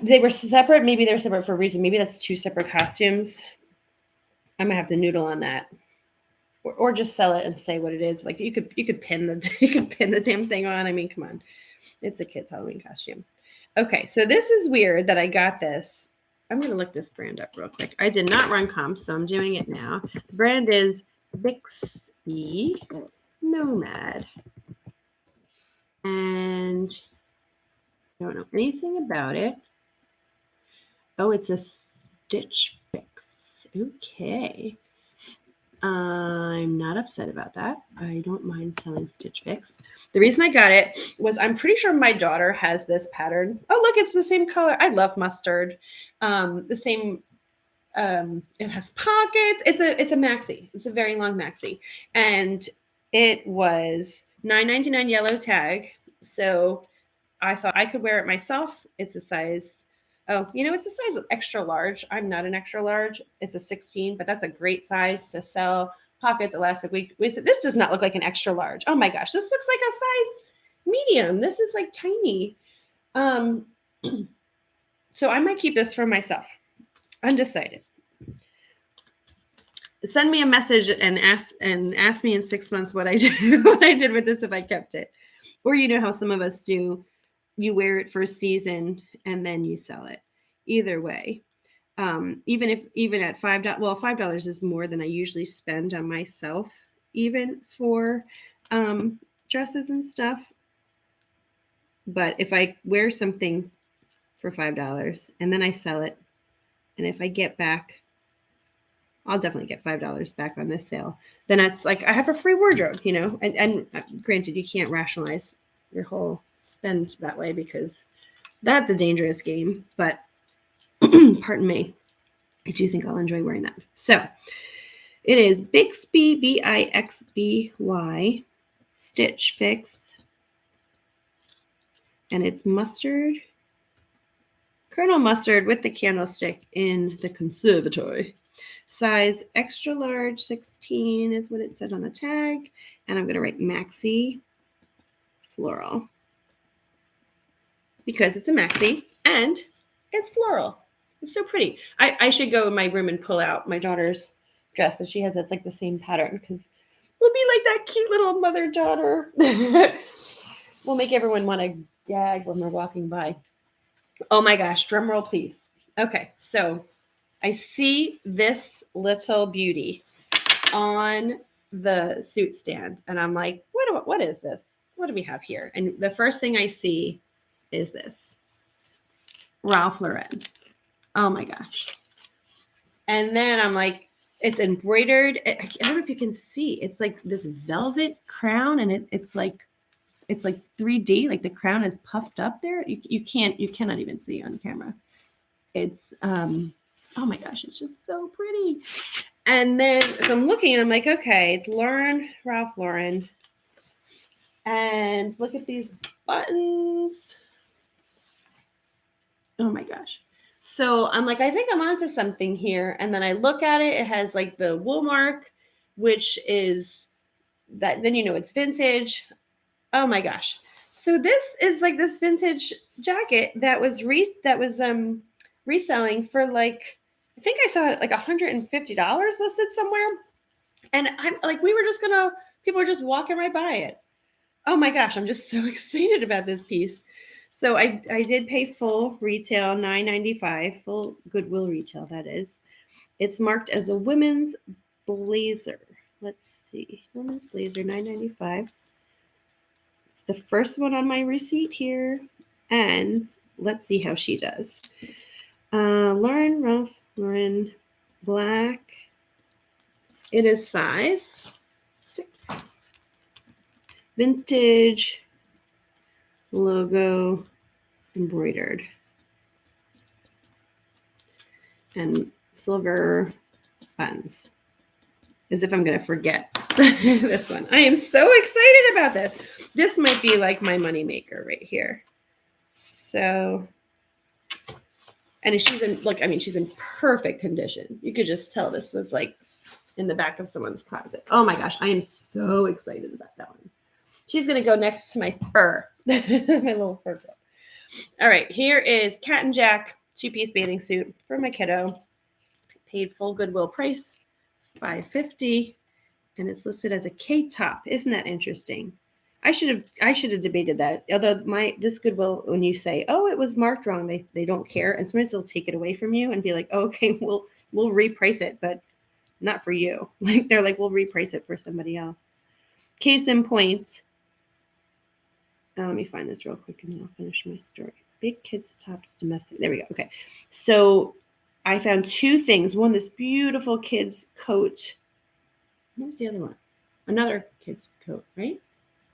They were separate. Maybe they're separate for a reason. Maybe that's two separate costumes. I'm gonna have to noodle on that. Or just sell it and say what it is. Like, you could pin the damn thing on. I mean, come on. It's a kid's Halloween costume. Okay, so this is weird that I got this. I'm going to look this brand up real quick. I did not run comps, so I'm doing it now. The brand is Bixby Nomad. And I don't know anything about it. Oh, it's a Stitch Fix. Okay. I'm not upset about that. I don't mind selling Stitch Fix. The reason I got it was I'm pretty sure my daughter has this pattern. Oh, look, it's the same color. I love mustard. The same, it has pockets. It's a maxi. It's a very long maxi. And it was $9.99 yellow tag. So I thought I could wear it myself. It's a size, oh, you know, it's a size of extra large. I'm not an extra large. It's a 16, but that's a great size to sell. Pockets, elastic waist. This does not look like an extra large. Oh my gosh, this looks like a size medium. This is like tiny. So I might keep this for myself. Undecided. Send me a message and ask me in 6 months what I did with this if I kept it. Or you know how some of us do, you wear it for a season and then you sell it. Either way. Even at $5, well, $5 is more than I usually spend on myself, even for dresses and stuff. But if I wear something for $5 and then I sell it, and if I get back, I'll definitely get $5 back on this sale. Then it's like I have a free wardrobe, you know. And granted, you can't rationalize your whole spend that way because that's a dangerous game. But pardon me, I do think I'll enjoy wearing that. So it is Bixby, Bixby, Stitch Fix, and it's mustard, Colonel Mustard with the candlestick in the conservatory. Size extra large, 16 is what it said on the tag, and I'm going to write maxi floral because it's a maxi and it's floral. It's so pretty. I should go in my room and pull out my daughter's dress that she has that's like the same pattern because we'll be like that cute little mother-daughter. We'll make everyone want to gag when we're walking by. Oh my gosh, drum roll, please. Okay, so I see this little beauty on the suit stand, and I'm like, what is this? What do we have here? And the first thing I see is this? Ralph Lauren. Oh my gosh. And then I'm like, it's embroidered. I don't know if you can see. It's like this velvet crown, and it's like 3D. Like the crown is puffed up there. You cannot even see on camera. It's oh my gosh, it's just so pretty. And then so I'm looking and I'm like, okay, it's Ralph Lauren. And look at these buttons. Oh my gosh. So I'm like, I think I'm onto something here. And then I look at it. It has like the wool mark, which is that, then you know it's vintage. Oh my gosh. So this is like this vintage jacket that was reselling for like, I think I saw it like $150 listed somewhere. And I'm like, people are just walking right by it. Oh my gosh, I'm just so excited about this piece. So I did pay full retail, $9.95, full Goodwill retail, that is. It's marked as a women's blazer. Let's see. Women's blazer, $9.95. It's the first one on my receipt here. And let's see how she does. Ralph Lauren, black. It is size 6. Vintage logo embroidered and silver buttons, as if I'm going to forget this one. I am so excited about this. This might be like my moneymaker right here. So, and she's in perfect condition. You could just tell this was like in the back of someone's closet. Oh my gosh, I am so excited about that one. She's going to go next to my fur, my little fur coat. All right, here is Cat and Jack 2-piece bathing suit for my kiddo. Paid full Goodwill price, $5.50, and it's listed as a K-top. Isn't that interesting? I should have debated that. Although this Goodwill, when you say, oh, it was marked wrong, they don't care, and sometimes they'll take it away from you and be like, oh, okay, we'll reprice it, but not for you. Like they're like, we'll reprice it for somebody else. Case in point. Let me find this real quick and then I'll finish my story. Big kids tops domestic. There we go. Okay. So I found 2 things. One, this beautiful kid's coat. What was the other one? Another kid's coat, right?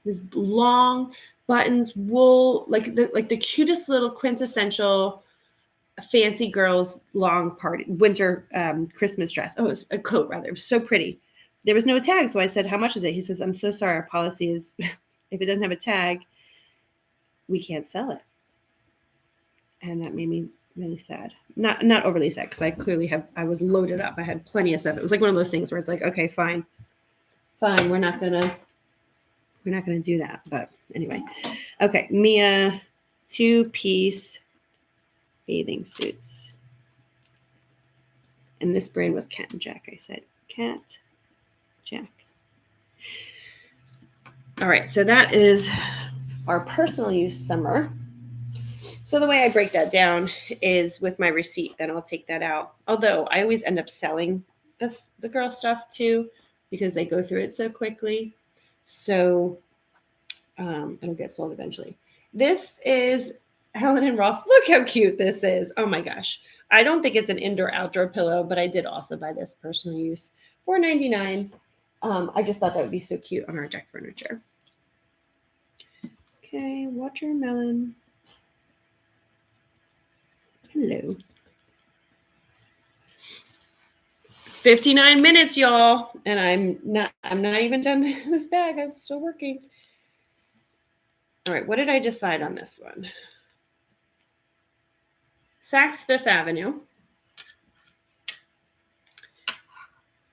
This long buttons, wool, like the cutest little quintessential fancy girls long party winter Christmas dress. Oh, it was a coat rather. It was so pretty. There was no tag, so I said, "How much is it?" He says, "I'm so sorry. Our policy is if it doesn't have a tag, we can't sell it." And that made me really sad. Not overly sad, because I was loaded up. I had plenty of stuff. It was like one of those things where it's like, okay, fine, we're not gonna do that. But anyway, okay, Mia 2-piece bathing suits, and this brand was Cat and Jack. I said Cat, Jack. All right, so that is our personal use summer. So the way I break that down is with my receipt. Then I'll take that out. Although I always end up selling the girl stuff too, because they go through it so quickly. So it'll get sold eventually. This is Helen and Rolf. Look how cute this is. Oh my gosh. I don't think it's an indoor-outdoor pillow, but I did also buy this personal use. $4.99. I just thought that would be so cute on our deck furniture. Okay, watermelon. Hello. 59 minutes, y'all, and I'm not even done this bag. I'm still working. All right, what did I decide on this one? Saks Fifth Avenue.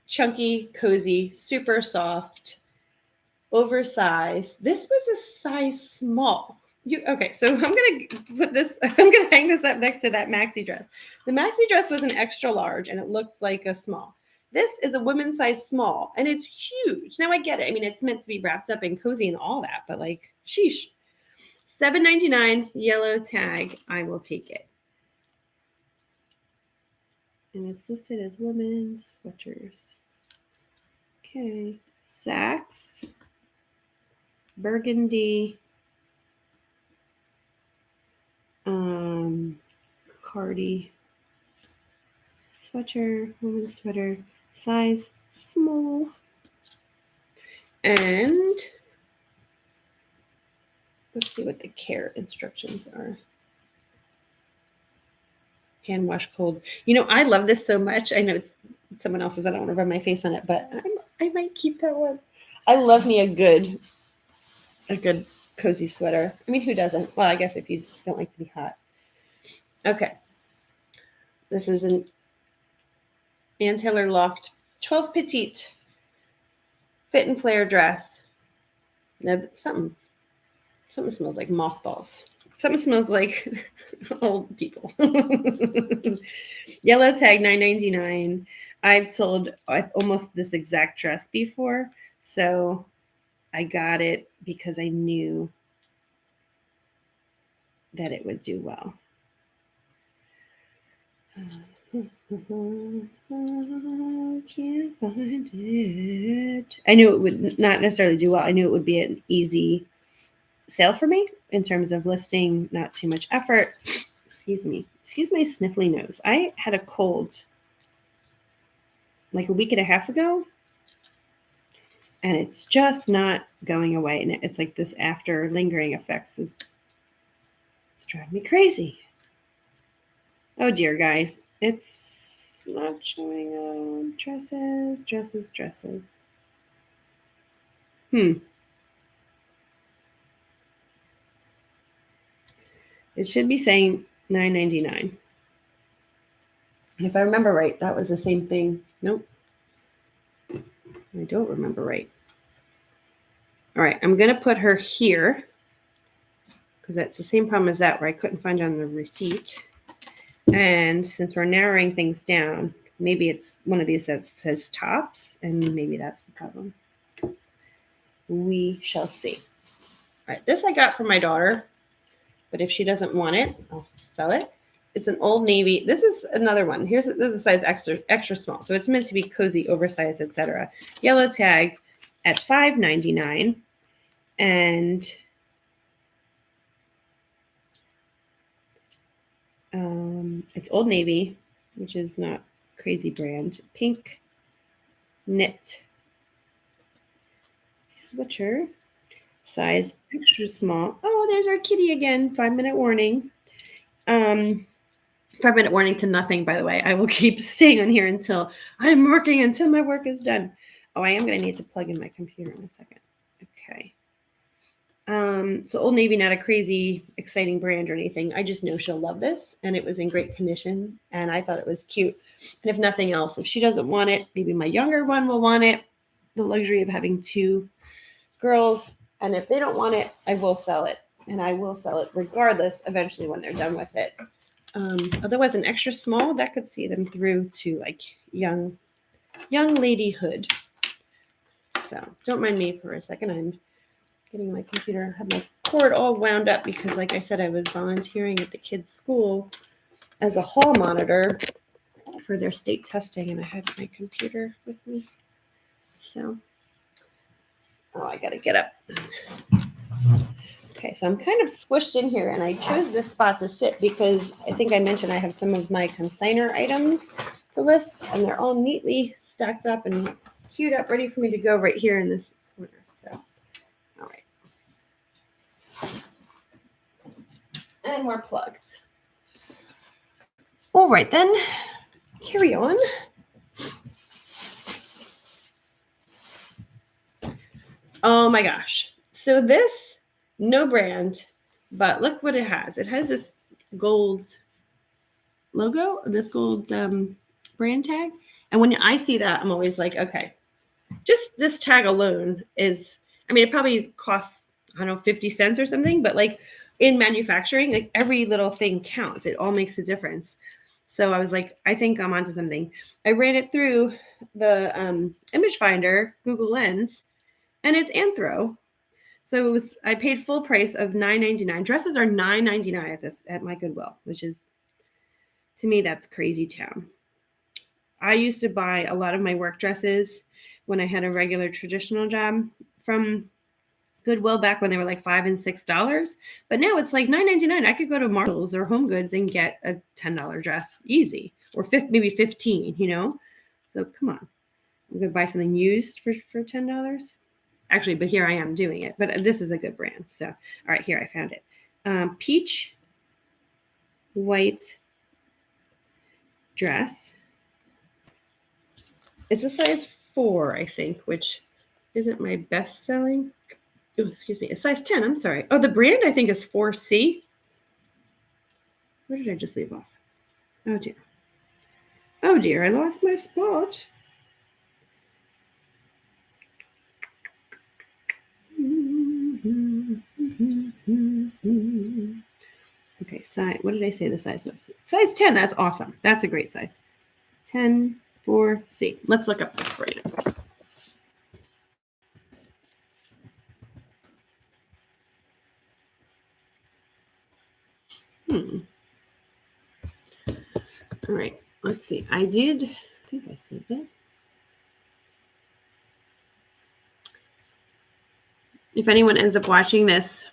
Chunky, cozy, super soft, oversized. This was a size small. Okay, so I'm gonna hang this up next to that maxi dress. The maxi dress was an extra large and it looked like a small. This is a women's size small and it's huge. Now I get it. I mean, it's meant to be wrapped up and cozy and all that, but like, sheesh. $7.99 yellow tag. I will take it. And it's listed as women's sweaters. Okay, Saks, burgundy, jacquardy sweater, women's sweater, size small. And let's see what the care instructions are. Hand wash cold. You know, I love this so much. I know it's someone else's. I don't want to rub my face on it, but I might keep that one. I love me a good cozy sweater. I mean, who doesn't? Well, I guess if you don't like to be hot. Okay. This is an Ann Taylor Loft 12 petite fit and flare dress. Now, something smells like mothballs. Something smells like old people. Yellow tag, $9.99. I've sold almost this exact dress before, so I got it because I knew that it would do well. Can't find it. I knew it would not necessarily do well. I knew it would be an easy sale for me in terms of listing, not too much effort. Excuse me. Excuse my sniffly nose. I had a cold like a week and a half ago, and it's just not going away. And it's like this after lingering effects it's driving me crazy. Oh dear, guys. It's not showing up. Dresses. It should be saying $9.99. If I remember right, that was the same thing. Nope. I don't remember right. All right, I'm going to put her here because that's the same problem as that where I couldn't find it on the receipt. And since we're narrowing things down, maybe it's one of these that says tops, and maybe that's the problem. We shall see. All right, this I got for my daughter, but if she doesn't want it, I'll sell it. It's an Old Navy. This is another one. This is a size extra small, so it's meant to be cozy, oversized, etc. Yellow tag at $5.99, and it's Old Navy, which is not crazy brand. Pink knit switcher, size extra small. Oh, there's our kitty again. 5-minute warning. 5-minute warning to nothing, by the way. I will keep staying on here until I'm working, until my work is done. Oh, I am going to need to plug in my computer in a second. Okay. So Old Navy, not a crazy, exciting brand or anything. I just know she'll love this, and it was in great condition, and I thought it was cute. And if nothing else, if she doesn't want it, maybe my younger one will want it. The luxury of having two girls, and if they don't want it, I will sell it, and I will sell it regardless eventually when they're done with it. Otherwise, an extra small, that could see them through to like young ladyhood. So don't mind me for a second. I'm getting my computer, have my cord all wound up because, like I said, I was volunteering at the kids' school as a hall monitor for their state testing, and I had my computer with me. So, I got to get up. Okay, so I'm kind of squished in here, and I chose this spot to sit because I think I mentioned I have some of my consignor items to list, and they're all neatly stacked up and queued up, ready for me to go right here in this corner. So, all right. And we're plugged. All right, then, carry on. Oh my gosh. So this, no brand, but look what it has. It has this gold logo, this gold brand tag. And when I see that, I'm always like, okay, just this tag alone is, I mean, it probably costs, I don't know, 50 cents or something, but like in manufacturing, like every little thing counts. It all makes a difference. So I was like, I think I'm onto something. I ran it through the image finder, Google Lens, and it's Anthro. So it was, I paid full price of $9.99. Dresses are $9.99 at my Goodwill, which is, to me, that's crazy town. I used to buy a lot of my work dresses when I had a regular traditional job from Goodwill back when they were like $5 and $6, but now it's like $9.99. I could go to Marshalls or Home Goods and get a $10 dress easy, or maybe 15. So come on, I'm gonna buy something used for $10. Actually, but here I am doing it. But this is a good brand. So all right, here I found it. Peach white dress. It's a size 4, I think, which isn't my best selling. Oh, excuse me, a size 10. I'm sorry. Oh, the brand I think is 4C. Where did I just leave off? Oh dear. Oh dear, I lost my spot. Okay, size. What did I say the size was? Size 10. That's awesome. That's a great size. 10 4C. Let's look up this for you. All right, let's see. I think I saved it. If anyone ends up watching this,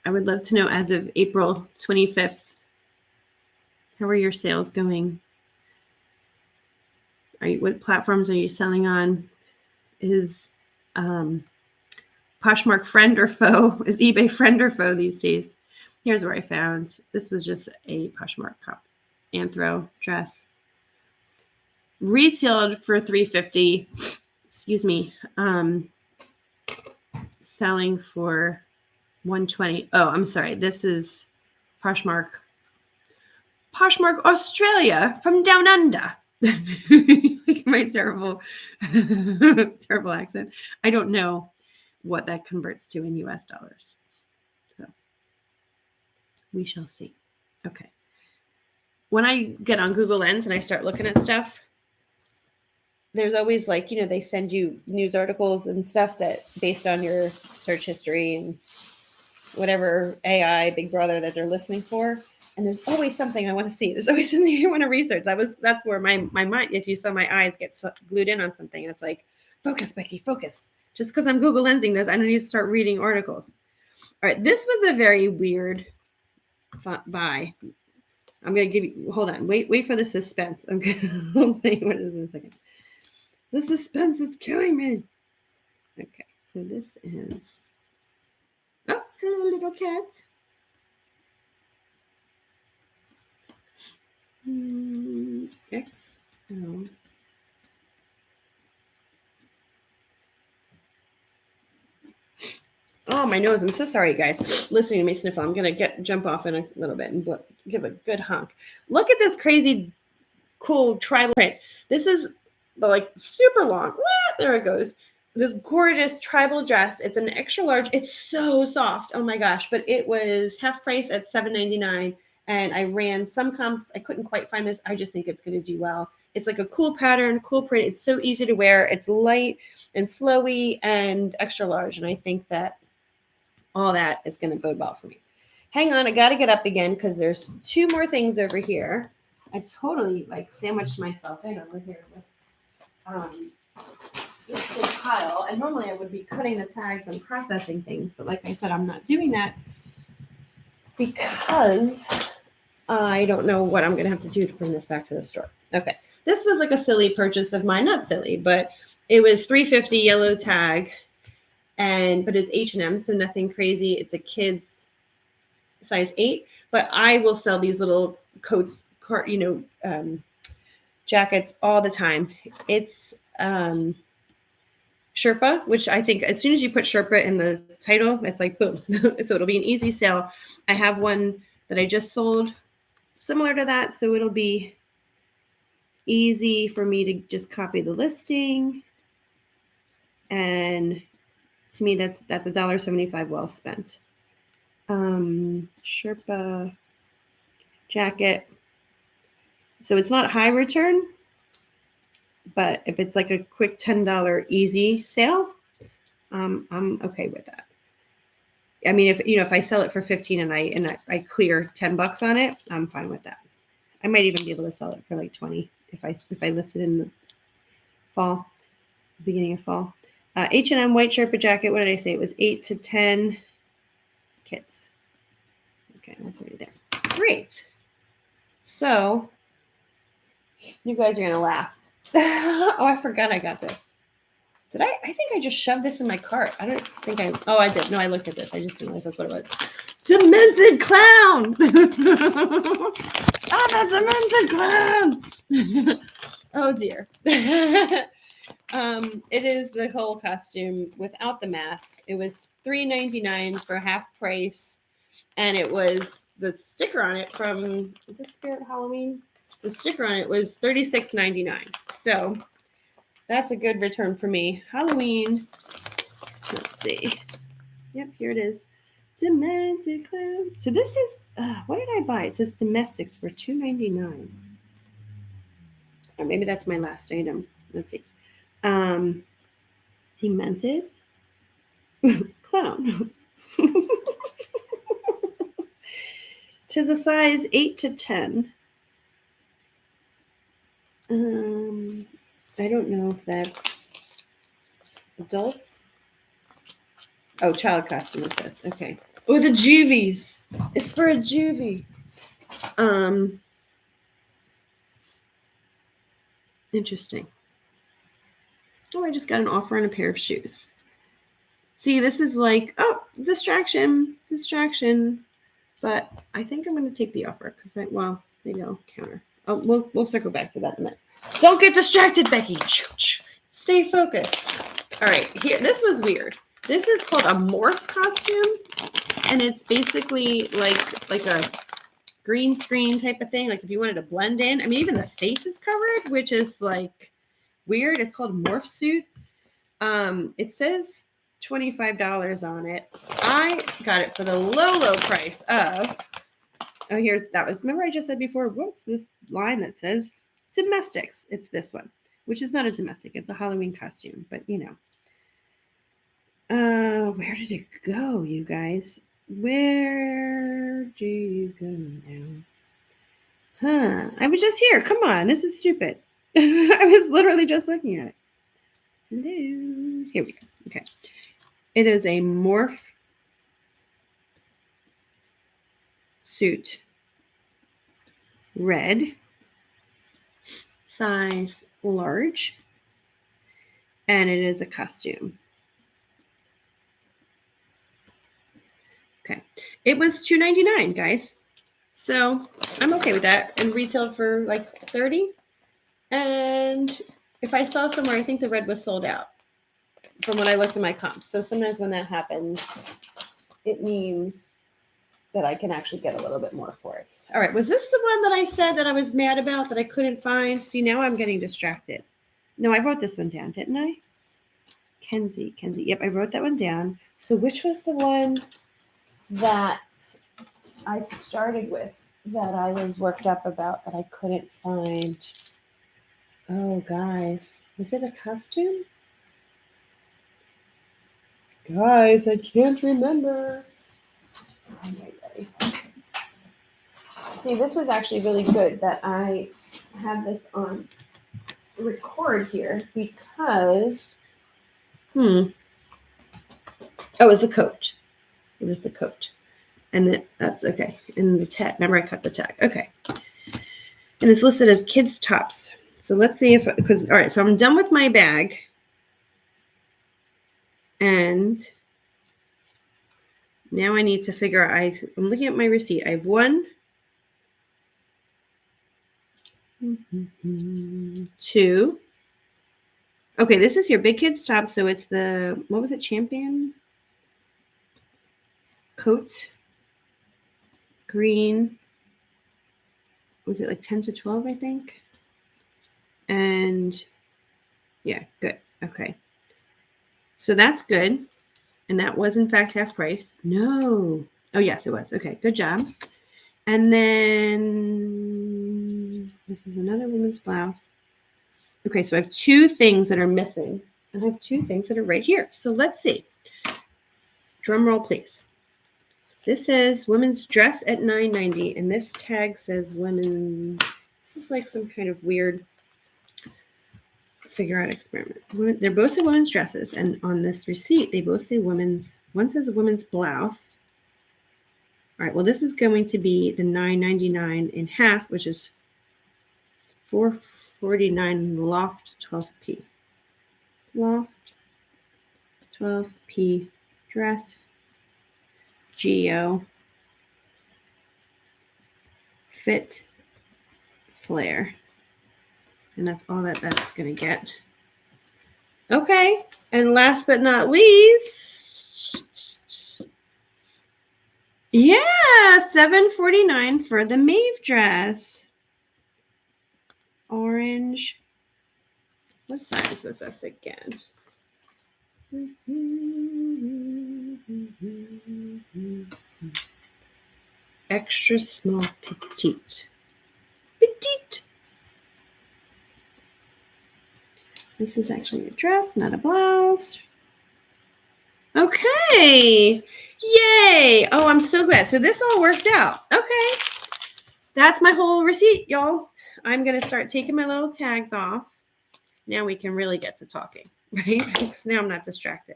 I would love to know, as of April 25th, how are your sales going? What platforms are you selling on? Is Poshmark friend or foe? Is eBay friend or foe these days? Here's where I found. This was just a Poshmark cup. Anthro dress. Resold for $350. Excuse me. Selling for $120. Oh, I'm sorry. This is Poshmark Australia from down under. Like my terrible accent. I don't know what that converts to in US dollars. So we shall see. Okay. When I get on Google Lens and I start looking at stuff, there's always they send you news articles and stuff that based on your search history and whatever AI Big Brother that they're listening for. And there's always something I want to see. There's always something I want to research. That's where my mind, if you saw my eyes get glued in on something, it's like, focus, Becky, focus. Just because I'm Google Lensing this, I don't need to start reading articles. All right, this was a very weird buy. I'm going to give you, hold on, wait for the suspense. I'll tell you what it is in a second. The suspense is killing me. Okay, so this is, oh, hello, little cat. XL. Oh, my nose. I'm so sorry, guys. Listening to me sniffle. I'm going to jump off in a little bit and give a good honk. Look at this crazy, cool tribal print. This is super long. There it goes. This gorgeous tribal dress. It's an extra large. It's so soft. Oh, my gosh. But it was half price at $7.99. And I ran some comps. I couldn't quite find this. I just think it's going to do well. It's like a cool pattern, cool print. It's so easy to wear. It's light and flowy and extra large. And I think that all that is going to bode well for me. Hang on. I got to get up again because there's 2 more things over here. I totally sandwiched myself in over here with this big pile. And normally I would be cutting the tags and processing things. But like I said, I'm not doing that because I don't know what I'm going to have to do to bring this back to the store. Okay. This was like a silly purchase of mine. Not silly, but it was $3.50 yellow tag. But it's H&M, so nothing crazy. It's a kid's size 8. But I will sell these little coats, jackets all the time. It's Sherpa, which I think as soon as you put Sherpa in the title, it's like boom. So it'll be an easy sale. I have one that I just sold similar to that, so it'll be easy for me to just copy the listing. And to me, that's $1.75 well spent. Sherpa jacket. So it's not high return, but if it's like a quick $10 easy sale, I'm okay with that. I mean, if I sell it for 15 and I clear $10 on it, I'm fine with that. I might even be able to sell it for like 20 if I list it in the fall, beginning of fall. H&M white Sherpa jacket. What did I say? It was 8 to 10 kids. Okay, that's already there. Great. So you guys are going to laugh. Oh, I forgot I got this. Did I? I think I just shoved this in my cart. I don't think I. Oh, I did. No, I looked at this. I just realized that's what it was. Demented clown. Ah, the demented clown. Oh dear. It is the whole costume without the mask. It was $3.99 for half price, and it was the sticker on it from. Is this Spirit Halloween? The sticker on it was $36.99. So that's a good return for me. Halloween. Let's see. Yep, here it is. Demented clown. So this is what did I buy? It says domestics for $2.99. Or maybe that's my last item. Let's see. Demented clown. Tis a size 8 to 10. I don't know if that's adults. Oh, child costume it says. Okay. Oh, the juvies. It's for a juvie. Interesting. Oh, I just got an offer on a pair of shoes. See, this is like, oh, distraction. But I think I'm going to take the offer because well, maybe I'll counter. Oh, we'll circle back to that in a minute. Don't get distracted, Becky. Stay focused. All right, here. This was weird. This is called a morph costume, and it's basically like a green screen type of thing. Like if you wanted to blend in. I mean, even the face is covered, which is like weird. It's called morph suit. It says $25 on it. I got it for the low price of. Oh, remember I just said before, what's this line that says domestics? It's this one, which is not a domestic. It's a Halloween costume, but you know. Where did it go, you guys? Where do you go now? Huh. I was just here. Come on. This is stupid. I was literally just looking at it. Hello. Here we go. Okay. It is a morph suit. Red. Size large. And it is a costume. Okay. It was $2.99, guys. So I'm okay with that. And retailed for like $30. And if I saw somewhere, I think the red was sold out from when I looked at my comps. So sometimes when that happens, it means that I can actually get a little bit more for it. All right. Was this the one that I said that I was mad about that I couldn't find? See, now I'm getting distracted. No, I wrote this one down, didn't I? Kenzie. Yep, I wrote that one down. So which was the one that I started with that I was worked up about that I couldn't find? Oh, guys. Is it a costume? Guys, I can't remember. Okay. See, this is actually really good that I have this on record here because, oh, it was the coat. It was the coat. And that's okay. And the tag, remember I cut the tag. Okay. And it's listed as kids tops. So let's see all right, so I'm done with my bag. And now I need to figure out, I'm looking at my receipt. I have 1, 2. Okay, this is your big kids top. So it's the, what was it? Champion coat, green. Was it like 10 to 12, I think? And yeah, good. Okay. So that's good. And that was in fact half price. No. Oh, yes, it was. Okay, good job. And then this is another women's blouse. Okay, so I have 2 things that are missing. And I have 2 things that are right here. So let's see. Drum roll, please. This says women's dress at $9.90. And this tag says women's. This is like some kind of weird figure out experiment. They're both say women's dresses, and on this receipt, they both say women's. One says a women's blouse. All right, well, this is going to be the $9.99 in half, which is $4.49 loft 12p. Loft 12p dress. Geo. Fit. Flare. And that's all that's going to get. Okay, and last but not least, yeah, $7.49 for the Maeve dress. Orange. What size was this again? Extra small petite. Petite. This is actually a dress, not a blouse. Okay. Yay. Oh, I'm so glad. So this all worked out. Okay. That's my whole receipt, y'all. I'm going to start taking my little tags off. Now we can really get to talking, right? Because now I'm not distracted.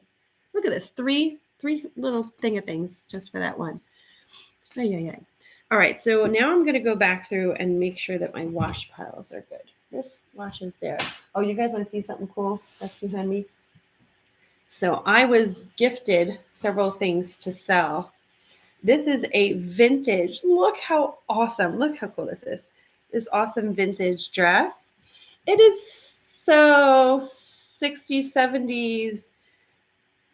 Look at this. Three little things just for that one. Ay. All right. So now I'm going to go back through and make sure that my wash piles are good. This wash is there. Oh, you guys want to see something cool that's behind me? So I was gifted several things to sell. This is a vintage. Look how awesome. Look how cool this is. This awesome vintage dress. It is so 60s, 70s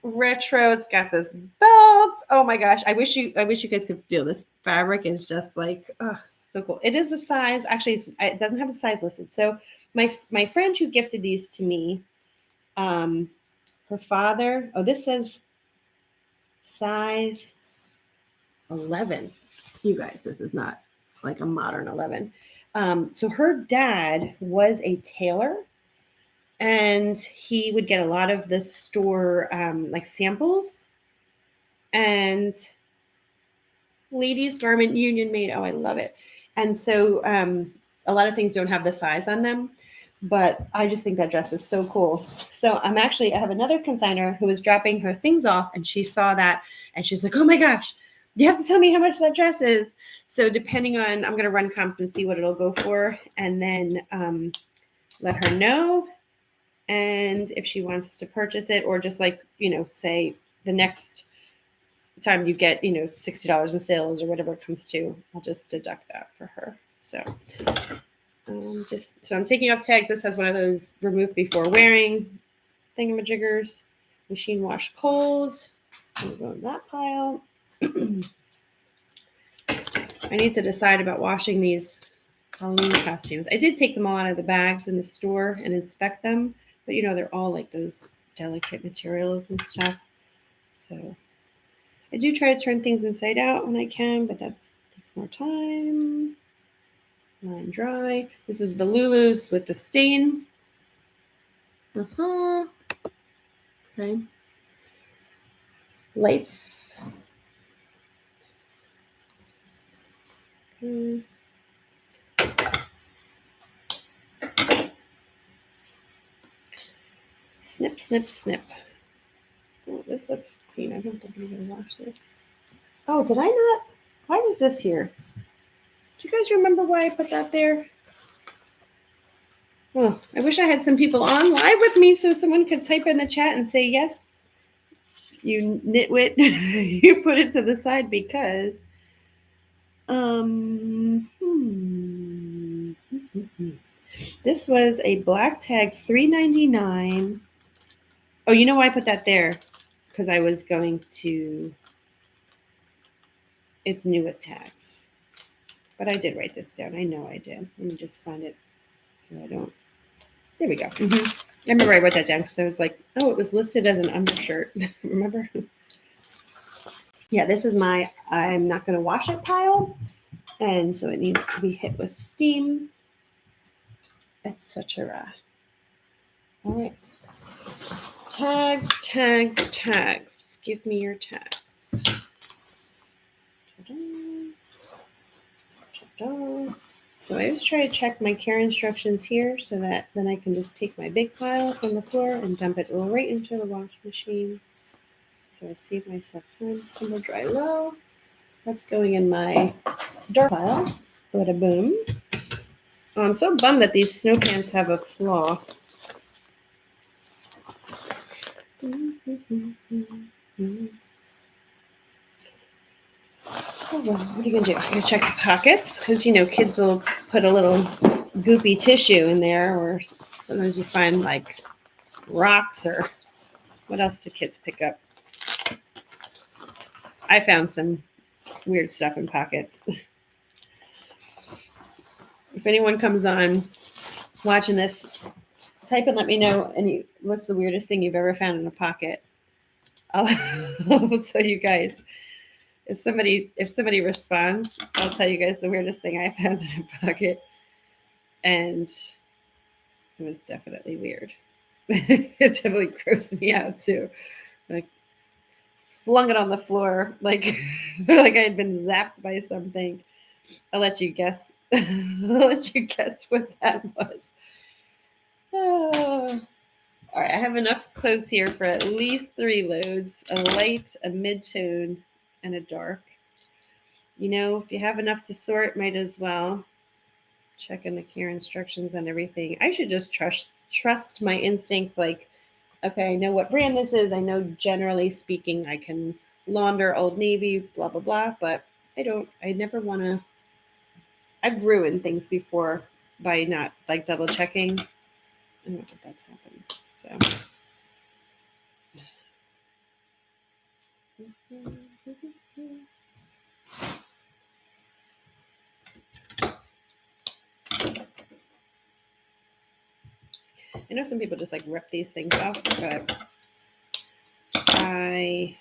retro. It's got this belt. Oh my gosh. I wish you guys could feel this fabric is just like, so cool. It is the size. Actually, it doesn't have the size listed. So my friend who gifted these to me, her father. Oh, this says size 11. You guys, this is not like a modern 11. So her dad was a tailor, and he would get a lot of the store like samples and ladies garment union made. Oh, I love it. And so a lot of things don't have the size on them, but I just think that dress is so cool. So I have another consignor who was dropping her things off, and she saw that and she's like, oh my gosh, you have to tell me how much that dress is. So depending on, I'm going to run comps and see what it'll go for, and then let her know. And if she wants to purchase it, or just like, say the next time you get, $60 in sales or whatever it comes to, I'll just deduct that for her. So I'm taking off tags. This has one of those remove before wearing thingamajiggers, machine wash coals. It's going to go in that pile. I need to decide about washing these Halloween costumes. I did take them all out of the bags in the store and inspect them, but they're all like those delicate materials and stuff. So I do try to turn things inside out when I can, but that takes more time. Line dry. This is the Lulu's with the stain. Okay. Lights. Okay. Snip, snip, snip. Oh, this looks clean. I don't think I'm going to wash this. Oh, did I not? Why was this here? Do you guys remember why I put that there? Oh, I wish I had some people on live with me so someone could type in the chat and say, yes, you nitwit, you put it to the side because this was a black tag, $3.99. Oh, you know why I put that there? Because I was going to, it's new with tags. But I did write this down. I know I did. Let me just find it so I don't. There we go. I remember I wrote that down because I was like, oh, it was listed as an undershirt. Remember? Yeah, this is my I'm not going to wash it pile. And so it needs to be hit with steam, etc. All right. Tags, tags, tags. Give me your tags. Ta-da. Ta-da. So I always try to check my care instructions here so that then I can just take my big pile from the floor and dump it right into the wash machine. So I save myself time. Tumble dry low. That's going in my dark pile. Bada boom. Oh, I'm so bummed that these snow pants have a flaw. Oh, well, what are you gonna do? I'm gonna check the pockets because kids will put a little goopy tissue in there, or sometimes you find like rocks or what else do kids pick up? I found some weird stuff in pockets. If anyone comes on watching this, type and let me know what's the weirdest thing you've ever found in a pocket. I'll tell you guys. If somebody responds, I'll tell you guys the weirdest thing I found in a pocket. And it was definitely weird. It definitely grossed me out too. Like flung it on the floor like like I had been zapped by something. I'll let you guess. I'll let you guess what that was. Oh. All right, I have enough clothes here for at least 3 loads: a light, a mid-tone, and a dark. If you have enough to sort, might as well check in the care instructions and everything. I should just trust my instinct. Like, okay, I know what brand this is. I know, generally speaking, I can launder Old Navy, blah blah blah. But I don't. I never want to. I've ruined things before by not like double checking. I don't know if that's happened. So. I know some people just like rip these things off, but I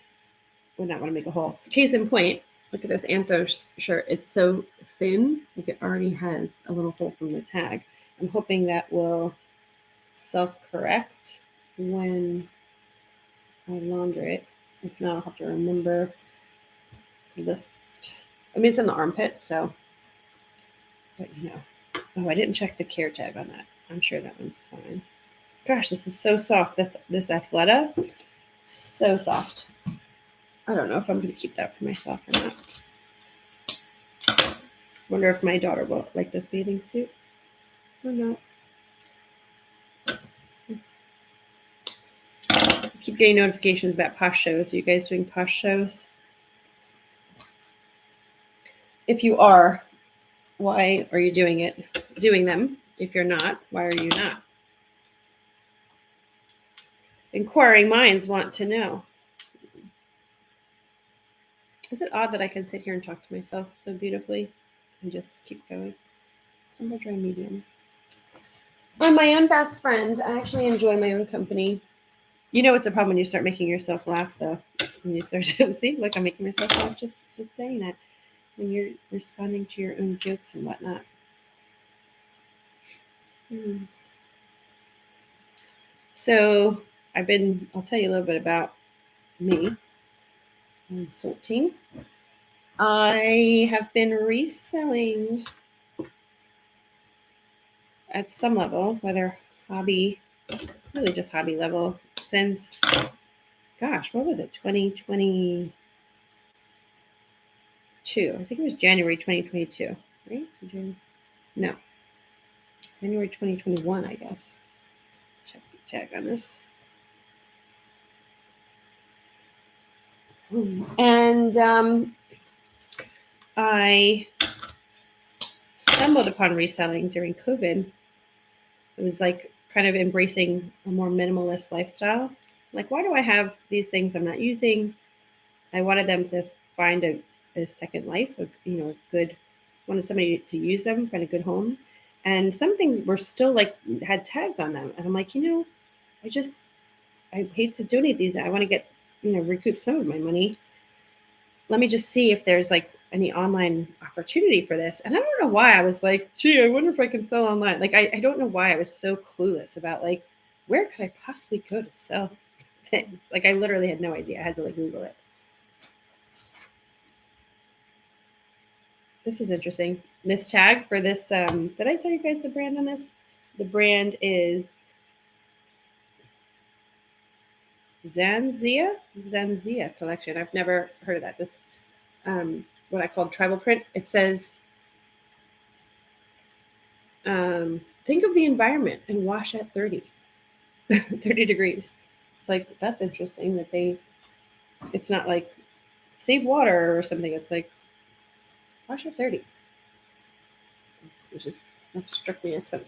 would not want to make a hole. Case in point, look at this Anthos shirt. It's so thin, like it already has a little hole from the tag. I'm hoping that will self-correct when I launder it. If not, I'll have to remember to list. I mean, it's in the armpit, so, but Oh, I didn't check the care tag on that. I'm sure that one's fine. Gosh, this is so soft. This Athleta, so soft. I don't know if I'm going to keep that for myself or not. Wonder if my daughter will like this bathing suit or not. I keep getting notifications about posh shows. Are you guys doing posh shows? If you are, why are you doing them? If you're not, why are you not? Inquiring minds want to know. Is it odd that I can sit here and talk to myself so beautifully and just keep going? Tumble dry medium. I'm my own best friend. I actually enjoy my own company. It's a problem when you start making yourself laugh, though. When you start to see, like I'm making myself laugh just saying that. When you're responding to your own jokes and whatnot. So I'll tell you a little bit about me. I'm 14. I have been reselling at some level, whether hobby, really just hobby level, since, gosh, what was it, 2022? I think it was January 2022, right? No, January 2021, I guess. Check the tag on this. And I stumbled upon reselling during COVID. It was like kind of embracing a more minimalist lifestyle. Like, why do I have these things I'm not using? I wanted them to find a second life, wanted somebody to use them, find a good home. And some things were still like had tags on them. And I'm like, I hate to donate these. I want to get, recoup some of my money. Let me just see if there's like any online opportunity for this. And I don't know why I was like, gee, I wonder if I can sell online. Like, I don't know why I was so clueless about like, where could I possibly go to sell things? Like, I literally had no idea. I had to like Google it. This is interesting. This tag for this, did I tell you guys the brand on this? The brand is Zanzia collection. I've never heard of that. This, what I call tribal print. It says, think of the environment and wash at 30, 30 degrees. It's like, that's interesting that it's not like save water or something. It's like wash at 30, which is, that struck me as fun.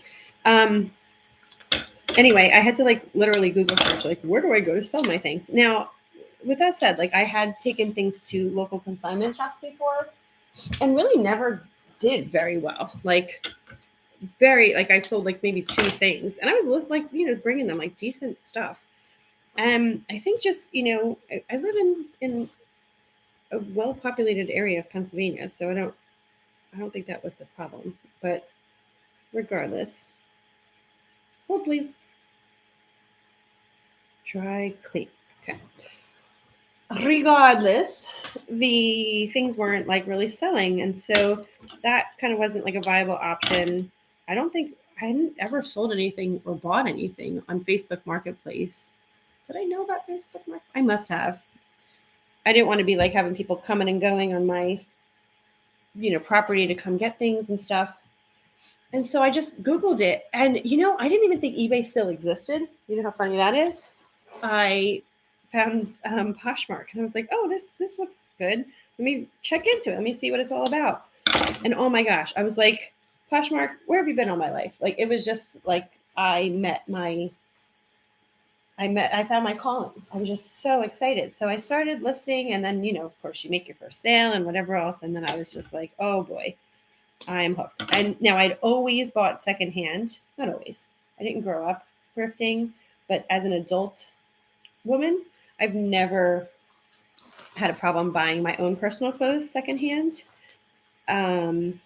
Anyway, I had to like literally Google search, like, where do I go to sell my things? Now, with that said, like I had taken things to local consignment shops before and really never did very well. Like I sold like maybe 2 things and I was like, bringing them like decent stuff. I think just, I live in a well-populated area of Pennsylvania, so I don't think that was the problem. But regardless, hold please. Dry clean. Okay. Regardless, the things weren't like really selling, and so that kind of wasn't like a viable option. I hadn't ever sold anything or bought anything on Facebook Marketplace. Did I know about Facebook Marketplace? I must have. I didn't want to be like having people coming and going on my, property to come get things and stuff. And so I just Googled it. And, I didn't even think eBay still existed. You know how funny that is? I found Poshmark and I was like, oh, this looks good. Let me check into it. Let me see what it's all about. And oh my gosh, I was like, Poshmark, where have you been all my life? Like, it was just like I found my calling. I was just so excited. So I started listing and then, of course you make your first sale and whatever else. And then I was just like, oh boy, I am hooked. And now I'd always bought secondhand. Not always. I didn't grow up thrifting, but as an adult woman, I've never had a problem buying my own personal clothes secondhand. I'm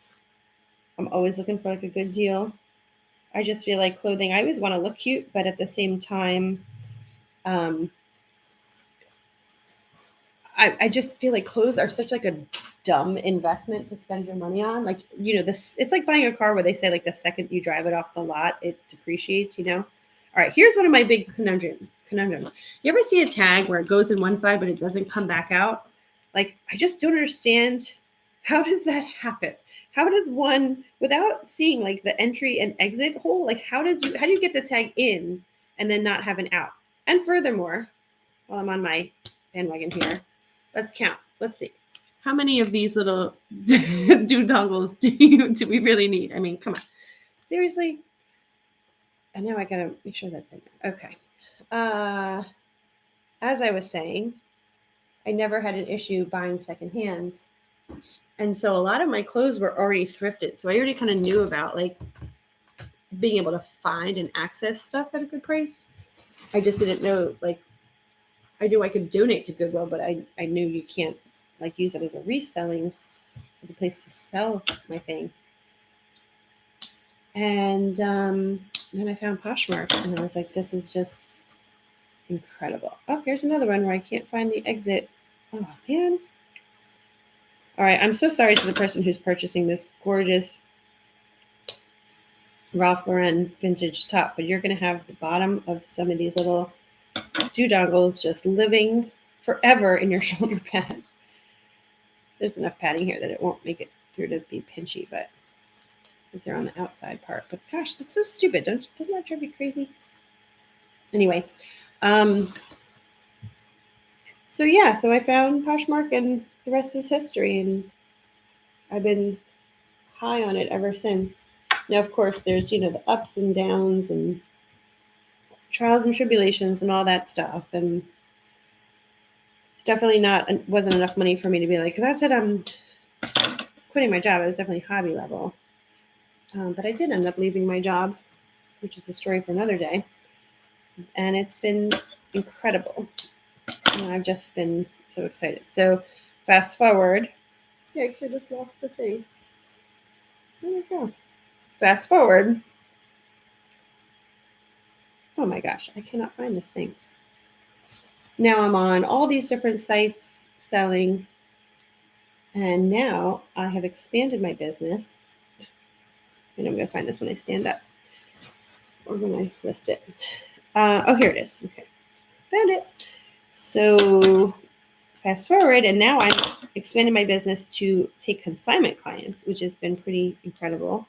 always looking for like a good deal. I just feel like clothing, I always want to look cute, but at the same time, I just feel like clothes are such like a dumb investment to spend your money on. Like, this, it's like buying a car where they say like the second you drive it off the lot, it depreciates, All right, here's one of my big conundrums. You ever see a tag where it goes in one side, but it doesn't come back out? Like, I just don't understand. How does that happen? How does one, without seeing like the entry and exit hole, like how do you get the tag in and then not have an out? And furthermore, while I'm on my bandwagon here, let's count. Let's see. How many of these little dongles do we really need? I mean, come on. Seriously? And now I gotta make sure that's in there. Okay. As I was saying, I never had an issue buying secondhand. And so a lot of my clothes were already thrifted. So I already kind of knew about like being able to find and access stuff at a good price. I just didn't know, like, I knew I could donate to Goodwill, but I knew you can't like use it as a reselling, as a place to sell my things. And then I found Poshmark and I was like, this is just incredible. Oh, here's another one where I can't find the exit. Oh, man. All right, I'm so sorry to the person who's purchasing this gorgeous Ralph Lauren vintage top, but you're going to have the bottom of some of these little dongles just living forever in your shoulder pads. There's enough padding here that it won't make it through to be pinchy, but they're on the outside part. But gosh, that's so stupid. Doesn't that drive you crazy? Anyway, so I found Poshmark and the rest is history, and I've been high on it ever since. Now, of course, there's, the ups and downs and trials and tribulations and all that stuff. And it's definitely wasn't enough money for me to be like, that's it, I'm quitting my job. It was definitely hobby level. But I did end up leaving my job, which is a story for another day. And it's been incredible. And I've just been so excited. So fast forward. Yeah, I just lost the thing. There we go. Fast forward. Oh my gosh, I cannot find this thing. Now I'm on all these different sites selling. And now I have expanded my business. And I'm going to find this when I stand up or when I list it. Oh, here it is. Okay, found it. So fast forward, and now I'm expanding my business to take consignment clients, which has been pretty incredible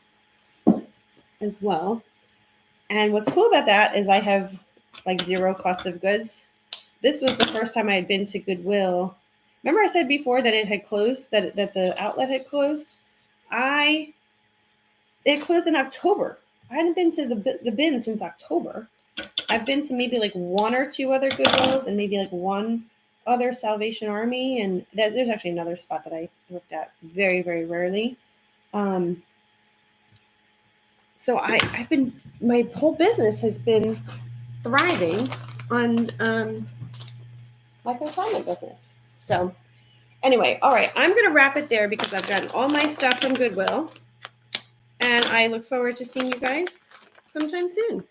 as well. And what's cool about that is I have like zero cost of goods. This was the first time I had been to Goodwill. Remember I said before that it had closed, that the outlet had closed? It closed in October. I hadn't been to the bin since October. I've been to maybe like one or two other Goodwills and maybe like one other Salvation Army. And there's actually another spot that I looked at very, very rarely. So I've been, my whole business has been thriving on my consignment business. So anyway, all right, I'm going to wrap it there because I've gotten all my stuff from Goodwill. And I look forward to seeing you guys sometime soon.